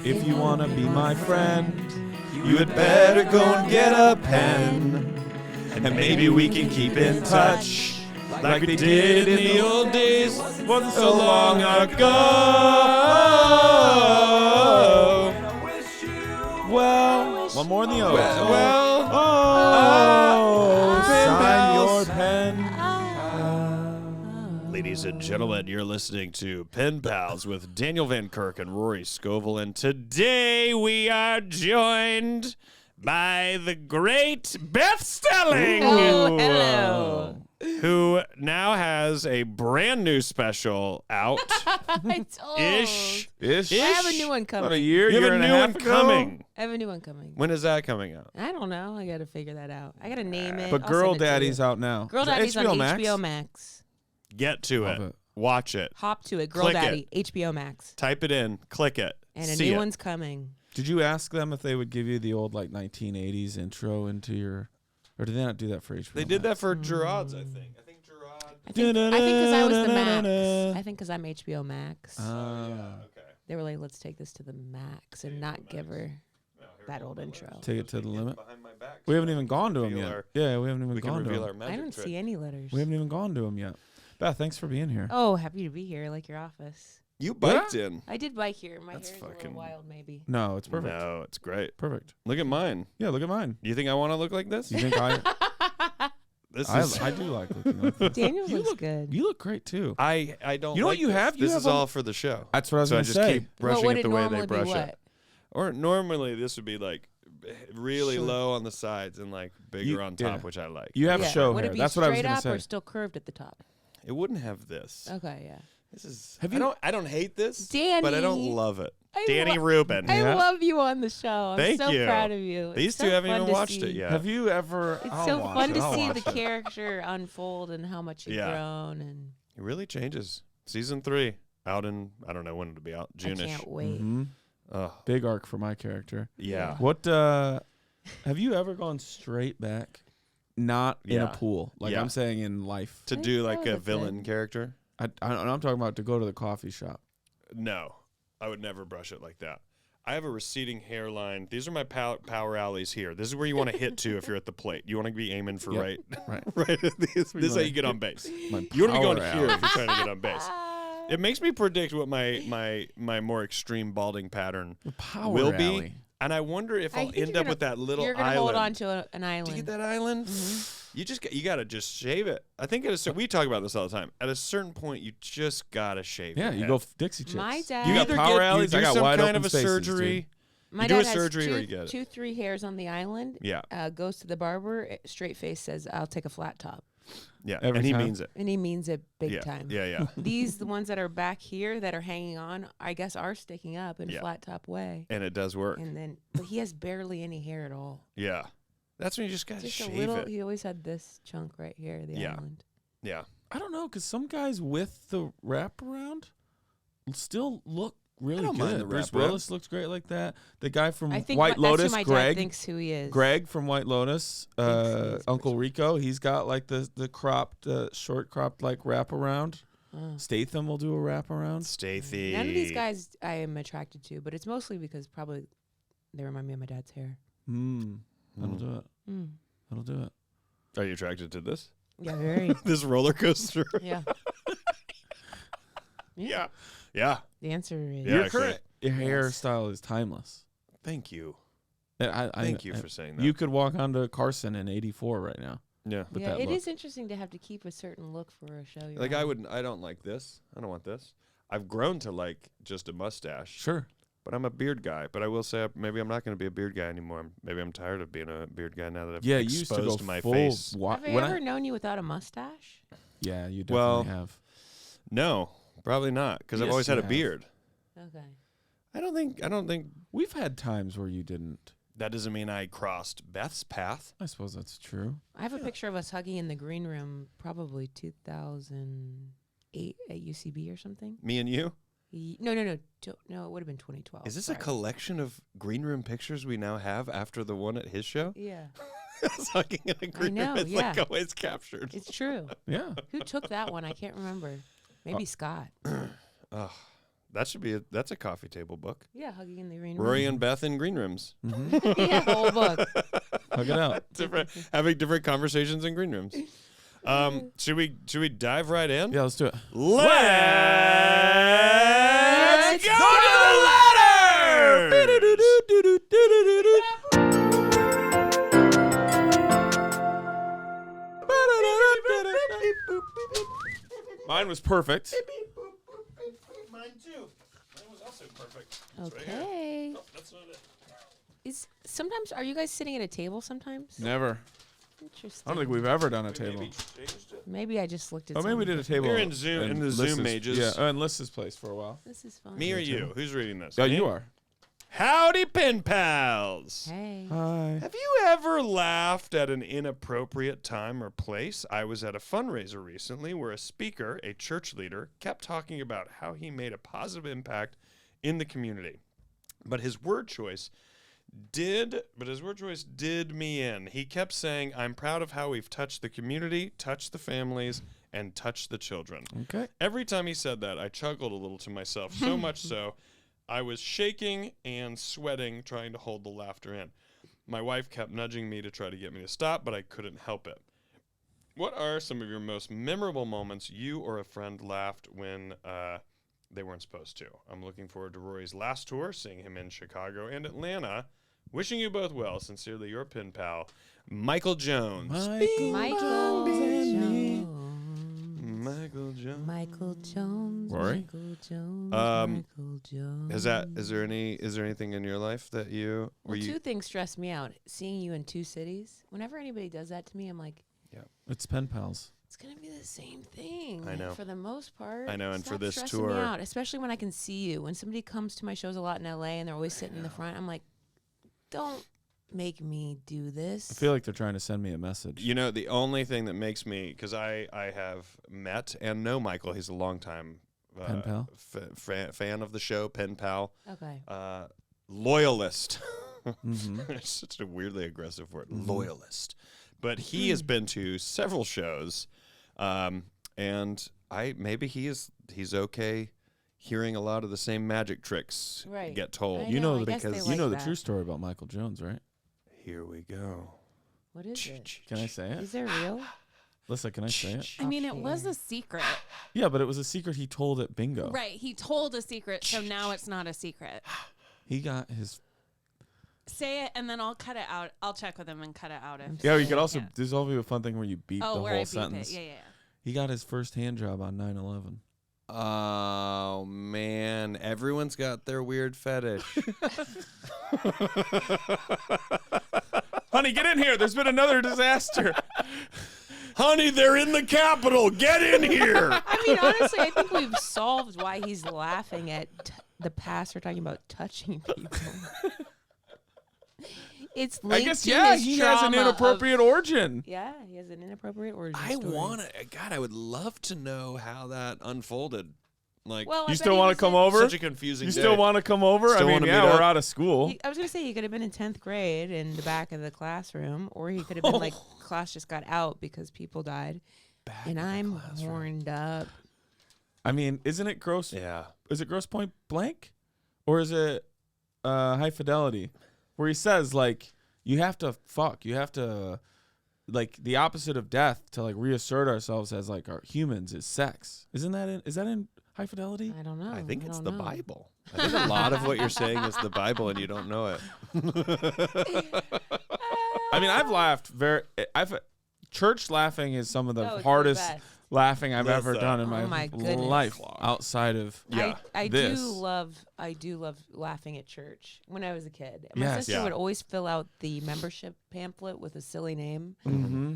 If you want to be my friend, You had better go and get a pen, and maybe we can keep in touch like we did in the old days, wasn't so long ago. well, one more in the O. Sign your pen. Ladies and gentlemen, you're listening to Pen Pals with Daniel Van Kirk and Rory Scovel, and today we are joined by the great Beth Stelling. Oh, hello. Who now has a brand new special out. I told. Ish. I have a new one coming. About a year, You have year a and new a half one ago? coming. I have a new one coming. When is that coming out? I don't know. I got to figure that out. I got to name it. But I'll Girl send it to Daddy's you. out now. Girl Is that Daddy's on Max? HBO Max. Get to Love it. it. Watch it. Hop to it. Girl Click Daddy, HBO Max. Type it in. Click it. And a See new it. one's coming. Did you ask them if they would give you the old like 1980s intro into your, or did they not do that for HBO? They did that Max? for Gerard's, I think. I think Gerard. I think because I was the Max. I think because I'm HBO Max. Okay. They were like, let's take this to the max and not give her that old intro. Take it to the limit. Behind my back. We haven't even gone to him reveal yet. our- Yeah, we haven't even We can gone to reveal him. our magic I don't trick. see any letters. We haven't even gone to him yet. Beth, thanks for being here. Oh, happy to be here. I like your office. You biked in. I did bike here. My That's hair's a fucking- little wild, maybe. No, it's perfect. No, it's great. Perfect. Look at mine. Yeah, look at mine. You think I want to look like this? You think I I do like looking like that. Daniel You looks look- good. You look great too. I don't. You know what like you this. have? You This have is a- all for the show. That's what I was So I going to just say. keep Well, brushing would it it the way they normally be brush what? it. Or normally this would be like really Sure. low on the sides and like bigger You- on top, yeah. which I like. You have Yeah. show Would hair. it be That's what I was straight going to up say. or still curved at the top? It wouldn't have this. Okay, yeah. This is. Have I you- don't. I don't hate this, Danny. but I don't love it. I Danny lo- Rubin. I Yeah. love you on the show. I'm Thank so you. proud of you. These It's two so haven't fun even to watched see. it yet. Have you ever? It's I'll so watch fun it. to I'll see watch the it. character unfold and how much you've Yeah. grown. And It really changes. Season 3 out in I don't know when it'll be out. I June-ish. can't wait. Mhm. Oh Big arc for my character. yeah. What? Have you ever gone straight back? Not in a Yeah. pool. Like Yeah. I'm saying in life. To I do think like that a was a villain thing. character. I'm talking about to go to the coffee shop. No, I would never brush it like that. I have a receding hairline. These are my power alleys here. This is where you want to hit to if you're at the plate. You want to be aiming for Yep. right, Right. right. This is how wanna you get on base. My You want to be going power here if alley. you're trying to get on base. It makes me predict what my more extreme balding pattern The power will alley. be, and I wonder if I I'll think end you're up with that little You're gonna island. hold on to an Do island. you get that island? You got to just shave it. I think we talk about this all the time. At a certain point, you just gotta shave. Yeah, your you head. go Dixie chicks. My dad- You got either power get, alleys. You I do got some wide kind open of a spaces, surgery. dude. My You do dad a has surgery or you get it. 2-3 hairs on the island. Yeah, Goes to the barber. Straight face says, "I'll take a flat top," yeah, Every and he time? means it. and he means it big Yeah, time. yeah. The ones that are back here that are hanging on, I guess, are sticking up in a Yeah. flat top way. And it does work. And then, but he has barely any hair at all. Yeah, that's when you just gotta Just shave a little. it. He always had this chunk right here, the Yeah. island. Yeah, I don't know, because some guys with the wraparound still look really don't good. mind the Bruce wraparound. Willis looks great like that. The guy from I think White that's Lotus, who my Greg. dad thinks who he is. Greg from White Lotus, Thinks he is Uncle Rico, he's got like the cropped, short cropped like wraparound. Statham will do a wraparound. Stacey. None of these guys I am attracted to, but it's mostly because probably they remind me of my dad's hair. That'll do it. Mm. That'll do it. Are you attracted to this? Yeah, very. This roller coaster? Yeah. Yeah. Yeah. The answer is Yeah, Your actually. current hairstyle is timeless. Thank you. And Thank you for saying that. You could walk onto Carson in '84 right now. Yeah. with yeah, that it look. is interesting to have to keep a certain look for a show. You're Like on. I don't like this. I don't want this. I've grown to like just a mustache. Sure. But I'm a beard guy. But I will say maybe I'm not going to be a beard guy anymore. Maybe I'm tired of being a beard guy now that I've Yeah, you used to go exposed my full. face. Have I when ever known you without a mustache? yeah, you definitely Well, have. No, probably not, because I've Yes, always had you a have. beard. Okay. I don't think We've had times where you didn't. that doesn't mean I crossed Beth's path. I suppose that's true. I have a picture of us hugging in the green room, probably 2008 at UCB or something. Me and you. No. No, it would have been 2012. Is this Sorry. a collection of green room pictures we now have after the one at his show? Yeah, It's hugging in a green know, room. It's yeah. like always captured. it's true. Yeah. Who took that one? I can't remember. Maybe Scott. Oh, That's a coffee table book. Yeah, hugging in the green Rory room. and Beth in green rooms. Yeah, whole book. Hug it out. Having different conversations in green rooms. Should we dive right in? Yeah, let's do it. Let's go to the letters! Mine was perfect. Mine too. Mine was also perfect. Okay. No, that's not it. Sometimes are you guys sitting at a table sometimes? Never. Interesting. I don't think we've ever done a table. Maybe I just looked at Oh, maybe we did a table. We're in Zoom in the Zoom mages. Yeah, in Liz's place for a while. This is fun. Me or you? Who's reading this? Oh, Me? you are. Howdy, pen pals. Hey. Hi. Have you ever laughed at an inappropriate time or place? I was at a fundraiser recently where a speaker, a church leader, kept talking about how he made a positive impact in the community. But his word choice did me in. He kept saying, "I'm proud of how we've touched the community, touched the families, and touched the children." Okay. Every time he said that, I chuckled a little to myself, so much so I was shaking and sweating trying to hold the laughter in. My wife kept nudging me to try to get me to stop, but I couldn't help it. What are some of your most memorable moments you or a friend laughed when they weren't supposed to? I'm looking forward to Rory's last tour, seeing him in Chicago and Atlanta. Wishing you both well. Sincerely, your pen pal, Michael Jones. Michael Jones. Michael Jones. Michael Jones. Rory? Michael Jones. Um, Michael Jones. Is there anything in your life that you Well, two things stress me out. Seeing you in two cities. Whenever anybody does that to me, I'm like, It's pen pals. it's gonna be the same thing. I know. For the most part. I know, and for Stop this stressing tour- me out, especially when I can see you. When somebody comes to my shows a lot in LA and they're always sitting in the front, I'm like, don't make me do this. I feel like they're trying to send me a message. You know, the only thing that makes me, because I have met and know Michael. He's a longtime Pen pal? fan of the show, pen pal, Okay. loyalist. Mm-hmm. It's such a weirdly aggressive word, loyalist. But he has been to several shows, and maybe he's okay hearing a lot of the same magic tricks Right. get told. I You know, know, I guess because they you know like the that. true story about Michael Jones, right? Here we go. What is it? Can I say it? Is there real? Listen, can I say it? I mean, it Okay. was a secret. Yeah, but it was a secret he told at bingo. Right. He told a secret, so now it's not a secret. He got his. Say it, and then I'll cut it out. I'll check with him and cut it out. If Yeah, you could I also. can't. There's always a fun thing where you beat Oh, the where whole I beep sentence. it. Yeah. He got his first hand job on 9/11. Oh, man. Everyone's got their weird fetish. Honey, get in here. There's been another disaster. Honey, they're in the Capitol. Get in here. I mean, honestly, I think we've solved why he's laughing at the pastor talking about touching people. It's I linked guess, to yeah, his he has an trauma of- inappropriate origin. Yeah, he has an inappropriate origin I story. God, I would love to know how that unfolded. Like, Well, I You bet still he want was to come in- over? such a confusing You day. still want to come over? Still I mean, wanna yeah, meet we're up? out of school. I was going to say he could have been in 10th grade in the back of the classroom, or he could have been like, class just got out because people died. And I'm horned up. I mean, isn't it gross? Yeah. Is it Gross Point Blank? Or is it High Fidelity? Where he says, like, you have to fuck. You have to, like, the opposite of death to, like, reassert ourselves as, like, our humans is sex. Isn't that in, is that in High Fidelity? I don't know. I think it's don't the know. Bible. I think a lot of what you're saying is the Bible, and you don't know it. I mean, I've laughed church laughing is some of the Oh, it's the hardest best. laughing I've ever Listen. done in Oh my, my goodness. life outside of Yeah. I this. do love laughing at church when I was a kid. My Yes. sister Yeah. would always fill out the membership pamphlet with a silly name,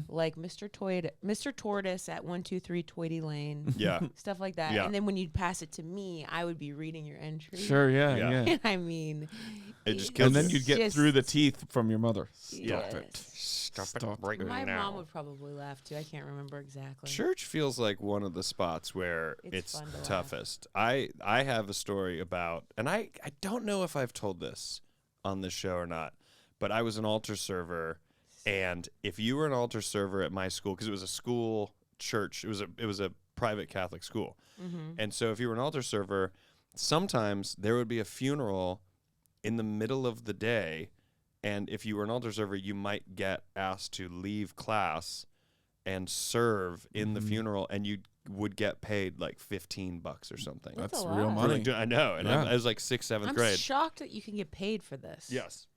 like Mr. Tortoise at 123 Toity Lane, Yeah. stuff like that. Yeah. And then when you'd pass it to me, I would be reading your entry. Sure, yeah, Yeah. yeah. And I mean, It just it's kills And then you. you'd get just- through the teeth from your mother. Yeah. Stop it. Stop it right My now. mom would probably laugh too. I can't remember exactly. Church feels like one of the spots where It's it's fun to laugh. toughest. I have a story about, and I don't know if I've told this on this show or not, but I was an altar server, and if you were an altar server at my school, because it was a school church, it was a private Catholic school, Mm-hmm. and so if you were an altar server, sometimes there would be a funeral in the middle of the day, and if you were an altar server, you might get asked to leave class and serve in the funeral, and you would get paid like $15 or something. That's That's a real lot. money. I know, and Yeah. I was like 6th, 7th I'm grade. shocked that you can get paid for this. Yes.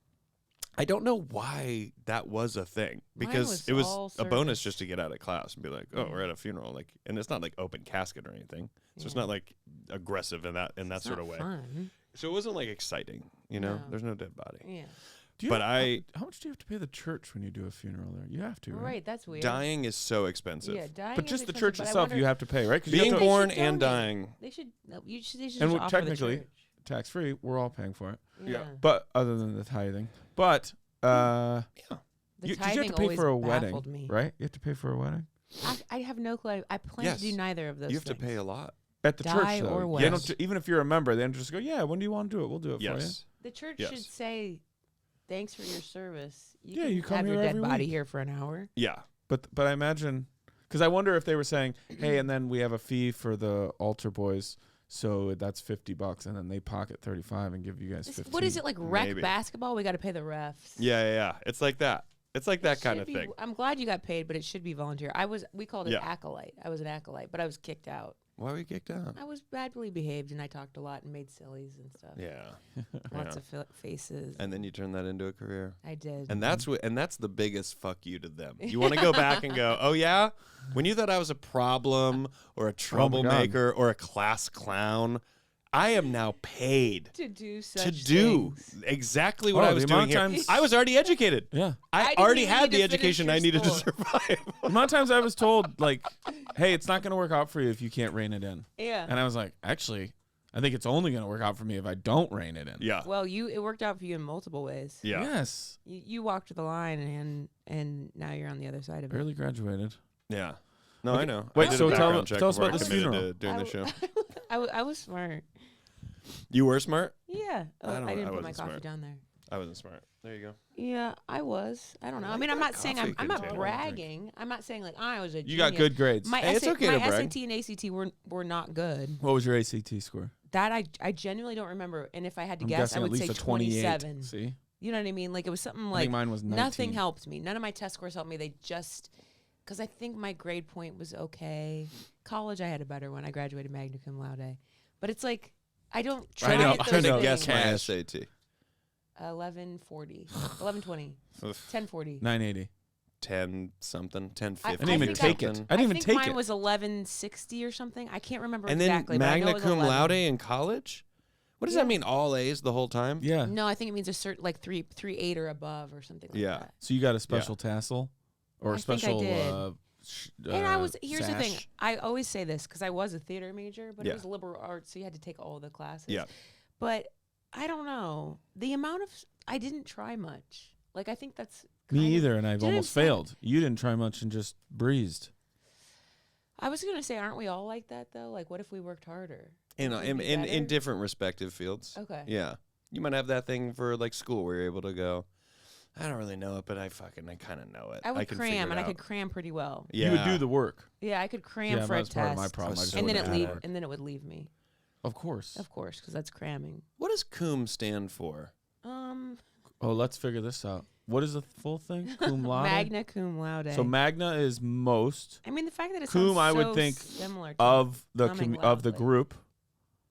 I don't know why that was a thing, Mine because was it was all a bonus service. just to get out of class and be like, oh, we're at a funeral, like, and it's not like open casket or anything, so it's Yeah. not like aggressive in that It's sort not of way. Fun. So it wasn't like exciting, you know. No. There's no dead body. Yeah. Do you But how much do you have to pay the church when you do a funeral there? You have to, right? Right. That's weird. Dying is so expensive. Yeah, dying. But is just the expensive, church but I itself, wonder- you have to pay, right? 'Cause you Being have to, They born should and donate. dying. They should. No, they should And just we're offer technically- the church. tax free. We're all paying for it. Yeah. But other than the tithing, but The you tithing have to pay always for a baffled wedding, me. right? You have to pay for a wedding I have no clue. I plan Yes. to do neither of those. You have to things. pay a lot. at the Die church, though. or They what? don't, even if you're a member, they don't just go, "Yeah, when do you want to do it? We'll do it Yes. The church Yes. should say, "Thanks for your service. Yeah, can you come have your here dead every body week." here for an hour." Yeah. But I imagine, because I wonder if they were saying, "Hey, and then we have a fee for the altar boys, so that's $50, and then they pocket 35 and give you guys 15." What is it like rec Maybe. basketball? We got to pay the refs. Yeah. It's like that. It's like that kind of Should be- thing. I'm glad you got paid, but it should be volunteer. We called it Yeah. acolyte. I was an acolyte, but I was kicked out. Why were you kicked out? I was badly behaved and I talked a lot and made sillies and stuff. Yeah. Lots Yeah. of faces. And then you turn that into a career. I did. And that's the biggest fuck you to them. You want to go back and go, oh yeah, when you thought I was a problem or a troublemaker or a class clown, I am now paid to do such to do things. exactly what Oh, I was the doing amount here. of times- I was already educated. Yeah. I didn't already even had need the to finish education your I needed to school. survive. The amount of times I was told, like, "Hey, it's not going to work out for you if you can't rein it in," Yeah. and I was like, "Actually, I think it's only going to work out for me if I don't rein it in." Yeah. Well, it worked out for you in multiple ways. Yeah. Yes. You walked the line and now you're on the other side of it. Barely graduated. Yeah. No, Okay. I know. Wait, I did so a tell- background check tell us before about I this committed funeral. to doing the show. I was smart. You were smart? Yeah. Oh, I I didn't I put my wasn't coffee smart. down there. I wasn't smart. There you go. Yeah, I was. I don't know. I like mean, I'm that not saying coffee I'm not container. bragging. I'm not saying like I was a You got genius. good grades. My, Hey, it's okay to my brag. SAT and ACT were not good. What was your ACT score? That I genuinely don't remember. And if I had to I'm guess, guessing I at would least say a 28. 27. See, You know what I mean? Like it was something I like think mine was 19. nothing helped me. None of my test scores helped me. They just because I think my grade point was okay. College, I had a better one. I graduated magna cum laude. But it's like I don't try I know, at I those Trying to know. guess things. my Cash. SAT. 1140, 1120, Oof. 1040. 980. 10 something, 1050. I didn't even think take it. I didn't even think take mine it. was 1160 or something. I can't remember And exactly. then but I know magna it was cum 11. laude in college? What does Yeah. that mean? All A's the whole time? Yeah. No, I think it means a certain like 3.8 or above or something like Yeah. that. So you got a special tassel, or I a think I special. did. And I was here's the thing. sash? I always say this because I was a theater major, but Yeah. it was liberal arts, so you had to take all the classes. Yeah. But I don't know the amount of I didn't try much. Like I think that's Me kind of- either, and I've Do you know what almost I'm saying? failed. You didn't try much and just breezed. I was gonna say, aren't we all like that though? Like, what if we worked harder? In, Would we in, be in, better? in different respective fields. Okay. Yeah. You might have that thing for like school where you're able to go, I don't really know it, but I kind of know it. I would can figure cram, it and I out. could cram pretty well. Yeah. You would do the work. Yeah, I could cram Yeah, for that a was part of test, my problem. I just and then wouldn't it add leave, work. and then it would leave me. Of course. Of course, because that's cramming. What does cum stand for? Oh, let's figure this out. What is the full thing? Cum laude. Magna cum laude. So magna is most I mean, the fact that it cum, sounds I would so think, similar to of the Humming of the loudly. group.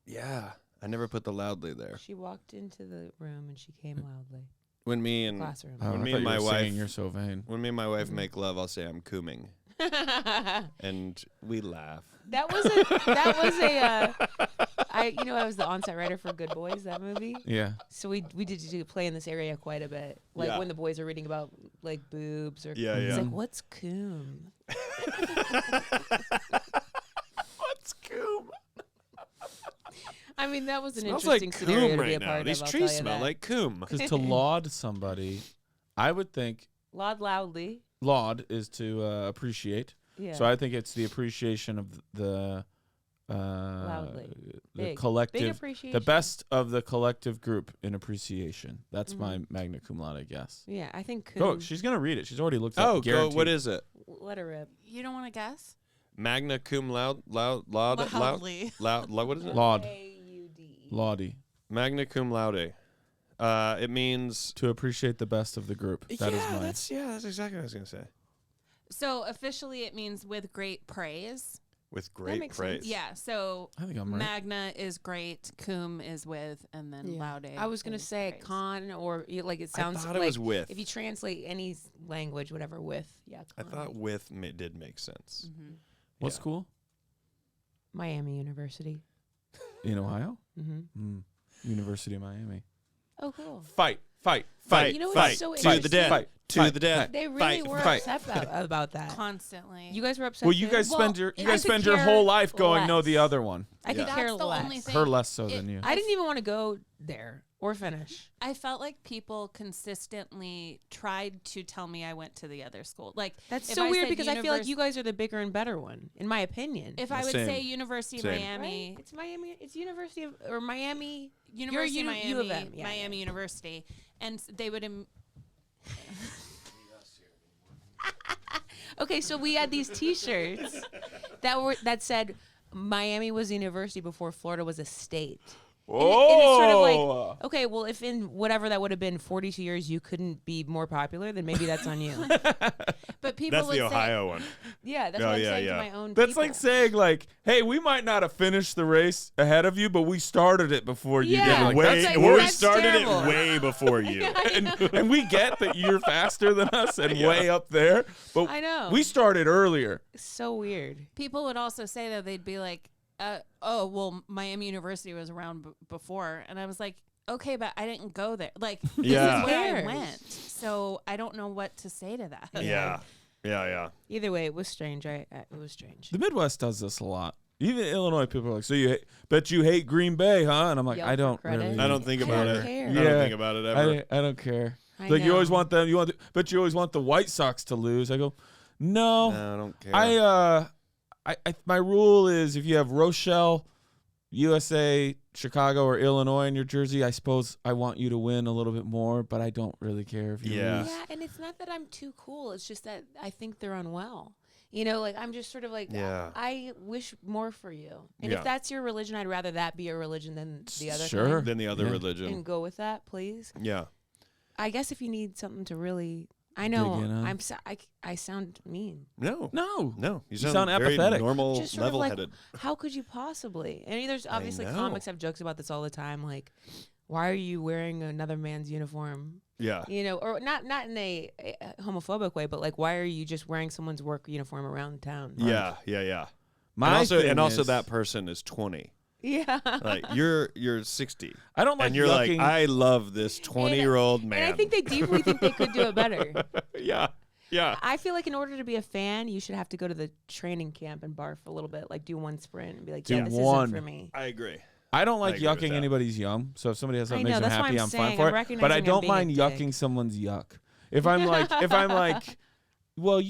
Yeah. I never put the loudly there. She walked into the room and she came loudly. When me and Classroom. Oh, When I me thought and you my were wife- singing, you're so vain. when me and my wife make love, I'll say I'm cooming, and we laugh. That was I was the on-set writer for Good Boys, that movie. Yeah. So we did play in this area quite a bit. Like Yeah. when the boys are reading about like boobs or Yeah, it's yeah. like, what's cum? What's coom? I mean, that was an Smells interesting like scenario coom to be right a now. part These of. I'll trees tell you smell that. like coom. Because to laud somebody, I would think Laud loudly. laud is to appreciate. Yeah. So I think it's the appreciation of the Loudly. the Big collective, appreciation. the best of the collective group in appreciation. That's Mhm. my magna cum laude guess. Yeah, I think cum. Go, she's gonna read it. She's already looked at Oh, it. go, Guaranteed. what is it? Let her rip. You don't want to guess? Magna cum laude, Loudly. what is it? Laud. AUD. Laudi. Magna cum laude. It means To appreciate the best of the group. That is mine. That's exactly what I was gonna say. So officially, it means with great praise. With great makes praise. sense. Yeah. So I think I'm right. magna is great, cum is with, and then laude. I was gonna is say praise. con or like it sounds thought like it was with. if you translate any language, whatever with. Yeah. I Con. thought with did make sense. Mm-hmm. What Yeah. school? Miami University. In Ohio? Mm-hmm. University of Miami. Oh, cool. Fight. You know what's fight, so to interesting? the death, Fight, to fight, the death. fight. They really Fight, were fight. upset about that. Constantly. You guys were upset. Well, you too? guys Well, spend your I could spend your care whole life going no the less. other one. I could Yeah. care That's the less. only thing. Her less so than you. I didn't even want to go there or finish. I felt like people consistently tried to tell me I went to the other school. Like That's if so I weird said because I feel like you guys are the bigger and better one, in my opinion. If I would Same. say University of Same. Miami, Right? It's Miami. It's University of or Miami. University of Miami, U of M. Yeah, Miami yeah. University, and they would. Okay, so we had these T-shirts that said Miami was a university before Florida was a state. And it's sort of like, okay, well, if in whatever that would have been 42 years, you couldn't be more popular, then maybe that's on you. But people That's would the say, Ohio one. Yeah, that's Oh, what I'm yeah, saying yeah. to my own That's people. like saying, like, hey, we might not have finished the race ahead of you, but we started it before you Yeah. did. Like, Way, that's like, we that's started terrible. it way before you. and we get that you're faster than us and way up there, but I know. we started earlier. So weird. people would also say that they'd be like, "Oh, well, Miami University was around before," and I was like, "Okay, but I didn't go there. Like, this Yeah. is where I Cares? went, so I don't know what to say to that." Yeah. Yeah. Either way, it was strange. It was strange. The Midwest does this a lot. Even Illinois people are like, so bet you hate Green Bay, huh? And I'm like, Yell I for don't credit. really. I don't think I about don't it. care. I Yeah. don't think about it ever. I don't care. I Like you always know. want them. But you always want the White Sox to lose. I go, no. No, I don't care. I my rule is if you have Rochelle, USA, Chicago, or Illinois in your jersey, I suppose I want you to win a little bit more, but I don't really care if you Yeah. lose. Yeah, and it's not that I'm too cool. It's just that I think they're unwell. You know, like I'm just sort of like, Yeah. I wish more for you. And Yeah. if that's your religion, I'd rather that be your religion than the other Sure. thing. Than the other Yeah. religion. And go with that, please. Yeah. I guess if you need something to really, I know Dig in on. I sound mean. No. No. No. You sound sound very apathetic. normal, Just sort of like, level-headed. how could you possibly? I mean, there's obviously know. comics have jokes about this all the time. Like, why are you wearing another man's uniform? Yeah. You know, or not in a homophobic way, but like, why are you just wearing someone's work uniform around town? Yeah. Yeah. My and also is- that person is 20. Yeah. Like you're 60. I don't like And you're yucking. like, I love this 20-year-old man. And I think they deeply think they could do it better. Yeah. Yeah. I feel like in order to be a fan, you should have to go to the training camp and barf a little bit, like do one sprint and be like, Do yeah, this one. isn't for me. I agree. I don't like agree with yucking that. anybody's yum. So if somebody has I something know, that makes that's them what happy, I'm I'm saying. fine for I'm it. But recognizing I I'm don't being a mind dick. yucking someone's yuck. If I'm like, well,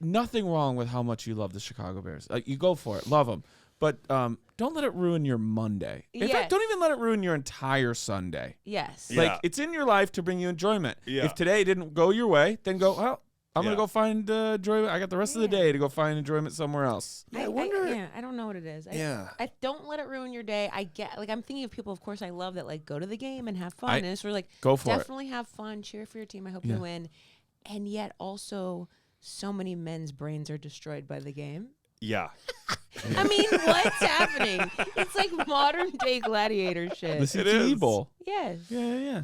nothing wrong with how much you love the Chicago Bears. Like you go for it, love them, but don't let it ruin your Monday. In Yes. fact, don't even let it ruin your entire Sunday. Yes. Yeah. Like it's in your life to bring you enjoyment. Yeah. If today didn't go your way, then go. Well, I'm gonna Yeah. go find enjoyment. I got the rest of the Yeah. day to go find enjoyment somewhere else. Yeah, I wonder. I don't know what it is. Yeah. I don't let it ruin your day. I get like I'm thinking of people. Of course, I love that. Like go to the game and have fun. I- And it's sort of like Go for it. definitely have fun. Cheer for your team. I hope Yeah. you win. And yet also, so many men's brains are destroyed by the game. Yeah. I mean, what's happening? It's like modern day gladiator shit. The It CTE is. Bowl. Yes. Yeah.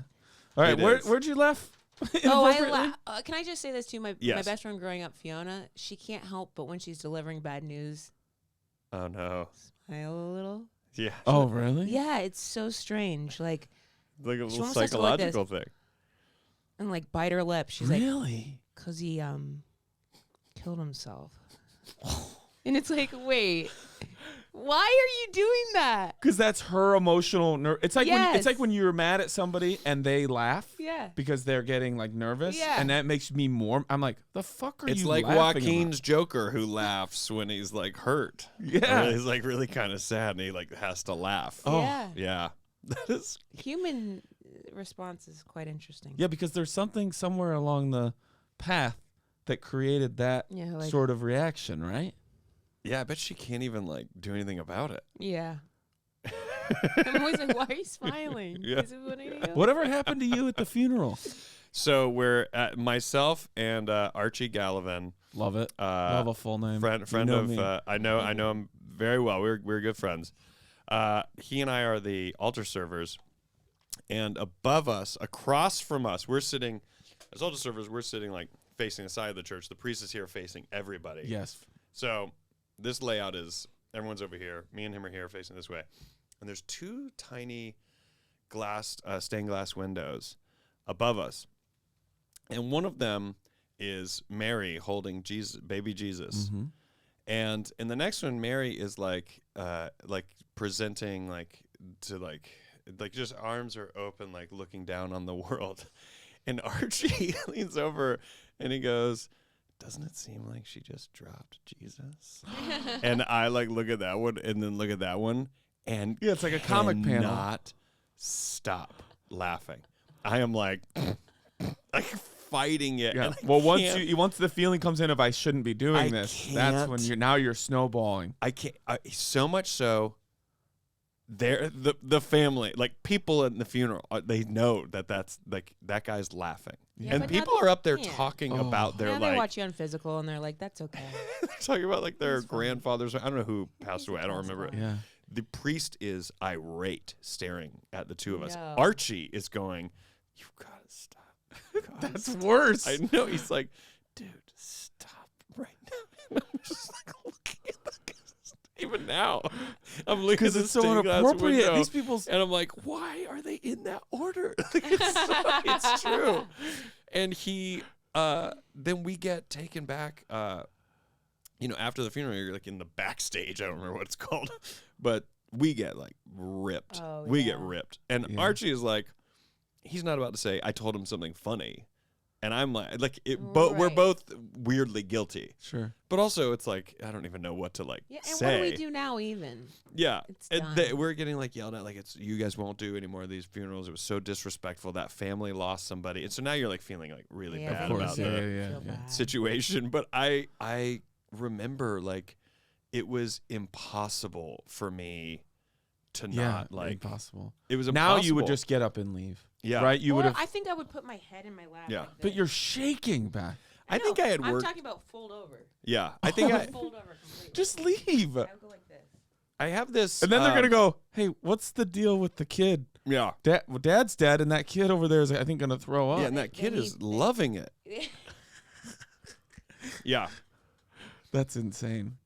All right, It is. where'd you laugh? Oh, Inappropriately? can I just say this too? My Yes. best friend growing up, Fiona, she can't help but when she's delivering bad news, Oh no. smile a little. Yeah. Oh, really? Yeah, it's so strange. Like, Like a She little almost has to go like psychological thing. and like bite her lip. She's like, Really? because he killed himself. And it's like, wait, why are you doing that? Because that's her emotional it's like Yes. it's like when you're mad at somebody and they laugh Yeah. because they're getting like nervous, Yeah. and that makes me more. I'm like, the fuck are It's you? like laughing Joaquin's Joker who laughs when he's like hurt. Yeah. Or he's like really kind of sad and he like has to laugh. Oh. Yeah. Yeah. That is. Human response is quite interesting. Yeah, because there's something somewhere along the path that created that Yeah, like- sort of reaction, right? Yeah, I bet she can't even like do anything about it. Yeah. I'm always like, why are you smiling? Yeah. Is it funny to you? Whatever happened to you at the funeral? So we're at myself and Archie Gallivan, Love it. Love a full name. friend You know of me. I know him very well. We're good friends. He and I are the altar servers, and above us, across from us, we're sitting as altar servers. We're sitting like facing the side of the church. The priest is here facing everybody. Yes. So this layout is everyone's over here. Me and him are here facing this way, and there's two tiny stained glass windows above us, and one of them is Mary holding Jesus, baby Jesus. Mm-hmm. And in the next one, Mary is like presenting to just arms are open, like looking down on the world. And Archie leans over and he goes, "Doesn't it seem like she just dropped Jesus?" And I look at that one and then look at that one and Yeah, it's like a comic panel. Not stop laughing. I am like fighting it. Yeah. And I Well, can't- once the feeling comes in of I shouldn't be doing I this, that's when can't. you're snowballing. I can't. So much so, the family, like people in the funeral, they know that's like that guy's laughing, Yeah, and but now people they are up there can't. talking Oh. about their Now they like watch you on physical and they're like, that's okay. they're talking about like their That's fine. grandfathers. I don't know who passed away. I don't remember it. Yeah. The priest is irate, staring at the two of us. No. Archie is going, "You've got to stop. You've gotta That's stop." worse. I know. He's like, "Dude, stop right now." And I'm just like looking at the even now. I'm looking at Because the it's so stained glass inappropriate. window, These people's. and I'm like, "Why are they in that order?" Like, it's true. And he, then we get taken back. After the funeral, you're like in the backstage. I don't remember what it's called, but we get like ripped. Oh, We yeah. get ripped, and Yeah. Archie is like, he's not about to say, "I told him something funny," and I'm like it. But we're Right. both weirdly guilty. Sure. But also, it's like I don't even know what to Yeah, and say. what do we do now even? Yeah, It's and done. we're getting like yelled at, like it's you guys won't do any more of these funerals. It was so disrespectful. That family lost somebody, and so now you're like feeling like really Yeah, bad of about course, the Feel bad. situation. But I remember like it was impossible for me to Yeah. not like Impossible. it was Now impossible. you would just get up and leave. yeah Right? You would Or have. I think I would put my head in my lap. Yeah. like But this. you're shaking back. I think I had I'm worked. talking about fold over. Yeah, I think I Fold over completely. Just leave. I would go like this. I have this. And then they're gonna go, "Hey, what's the deal with the kid? Yeah, Dad's dead, and that kid over there is, I think, gonna throw up." yeah, and that kid They is need- loving it. Yeah. That's insane.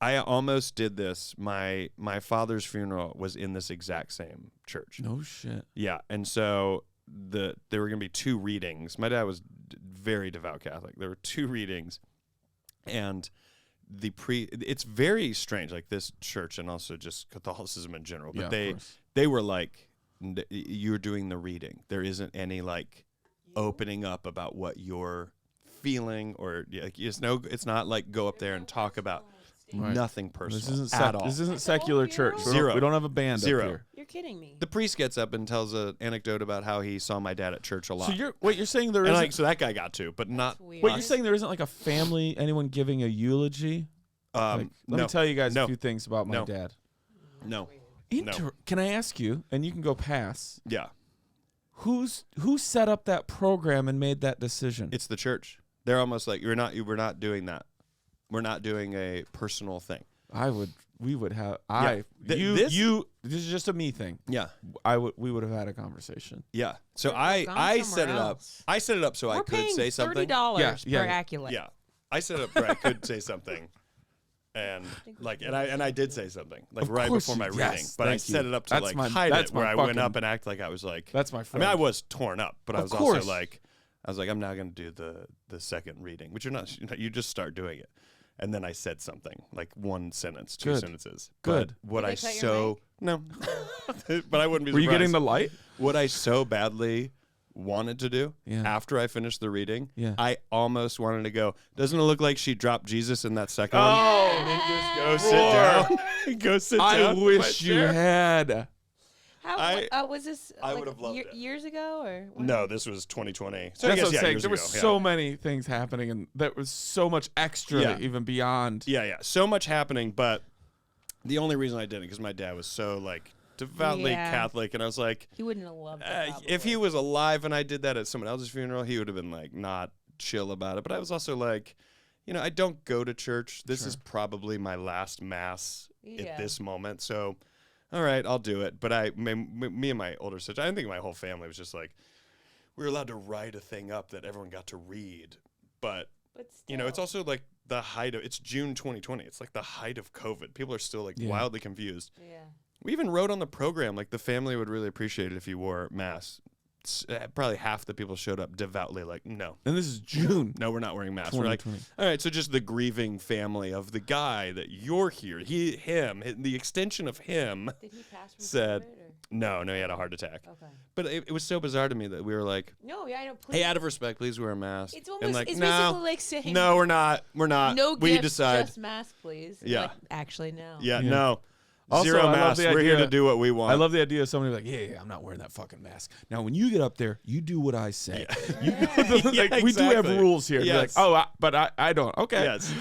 I almost did this. My father's funeral was in this exact same church. No shit. Yeah, and so there were going to be two readings. My dad was very devout Catholic. There were two readings, and it's very strange, like this church and also just Catholicism in general. But Yeah, of course. they were like, you're doing the reading. There isn't any like opening up about what you're feeling or like it's not like go up there and talk about Right. nothing personal This isn't at all. This isn't At the whole secular church. funeral? Zero. We don't have a band Zero. up here. You're kidding me. The priest gets up and tells an anecdote about how he saw my dad at church a lot. So you're saying there and isn't. like so that guy got to, but not. That's weird. Wait, you're saying there isn't like a family, anyone giving a eulogy? Like, let no, me tell you guys No. a few things about my No. dad. no, Can I ask you? And you can go pass. yeah, Who set up that program and made that decision? it's the church. They're almost like we're not doing that. We're not doing a personal thing. We would have. This- This is just a me thing. Yeah, We would have had a conversation. yeah. So We've I gone set somewhere it up. else. I set it up so I We're could paying say something. $30 Yeah, per yeah. Aculate. Yeah, I set it up where I could say something, and I did say something like Of right course before my you- reading, yes, but I thank set you. it up to That's like my- hide that's it, where my I went fucking- up and act like I was like. That's my I friend. mean, I was torn up, but I Of was course. also like, I'm not going to do the second reading, which you're not. You just start doing it, and then I said something like one sentence, two Good. sentences. Good. But what Did I they cut your so no, but I wouldn't be. Were you getting surprised. the light? What I so badly wanted to do Yeah. after I finished the reading? Yeah. I almost wanted to go. Doesn't it look like she dropped Jesus in that second one? Oh, And then just go sit down. Go sit I down. in wish my you chair. had. How I- was this? I like, would've loved it. Years ago or? when? No, this was 2020. So I That's guess, what I'm yeah, saying. years There was ago, yeah. so many things happening, and there was so much extra, Yeah. even beyond. Yeah, so much happening, but The only reason I didn't, because my dad was so like devoutly Yeah. Catholic, and I was like, He wouldn't have loved it. if he was alive and I did that at someone else's funeral, he would have been like not chill about it. But I was also like, I don't go to church. This is probably my last mass at this moment. So, all right, I'll do it. But me and my older sister, I think my whole family was just like, we were allowed to write a thing up that everyone got to read. But it's also like the height of, it's June 2020. It's like the height of COVID. People are still like wildly confused. Yeah. We even wrote on the program, like the family would really appreciate it if you wore masks. Probably half the people showed up devoutly like, no. And this is June. No, we're not wearing masks. We're like, 2020. all right, so just the grieving family of the guy that you're here. The extension of him Did he pass from said, COVID, or? no, he had a heart attack. Okay. But it was so bizarre to me that we were like, No, yeah, I know. Please. hey, out of respect, please wear a mask. It's almost, and like, it's no, basically like saying, no, we're not. no we gifts, decide. just mask, please. Yeah. Like, actually, no. Yeah, Yeah. no. Also, Zero I love masks. the We're here idea- to do what we want. I love the idea of somebody like, yeah, I'm not wearing that fucking mask. Now, when you get up there, you do what I say. Yeah, We do have exactly. rules here. Yes. You're like, but I don't. Okay. Yes.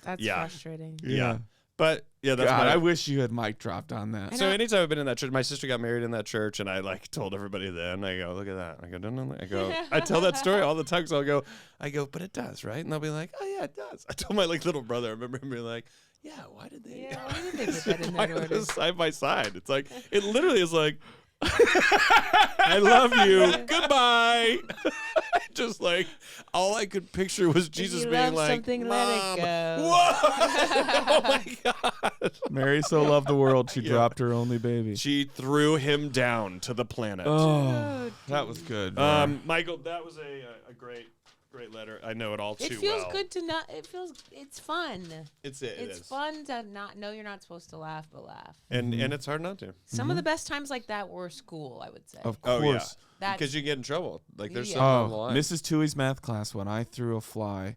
That's Yeah. frustrating. Yeah. But yeah, that's God, my, I wish you had mic dropped on that. So anytime I've been in that church, my sister got married in that church, and I like told everybody then. I go, look at that. I go, no. I go, I tell that story all the time. So I go, but it does, right? And they'll be like, oh yeah, it does. I told my like little brother. I remember him being like, yeah, why did they? Yeah, why did they put that in Why that are order? those side by side? It's like it literally is like, I love you. Goodbye. Just like all I could picture was Jesus you being love like, something, Mom. let it go. Whoa! Oh my God. Mary so loved the world, she dropped her only baby. She threw him down to the planet. Oh, that was good. Michael, that was a great letter. I know it all too It feels well. good to not. It's fun. It's It's fun to not know you're not supposed to laugh, but laugh. and it's hard not to. Some of the best times like that were school, I would say. Of Oh, course. That- because you get in trouble. Like there's Yeah. something on the line. Mrs. Toohey's math class, when I threw a fly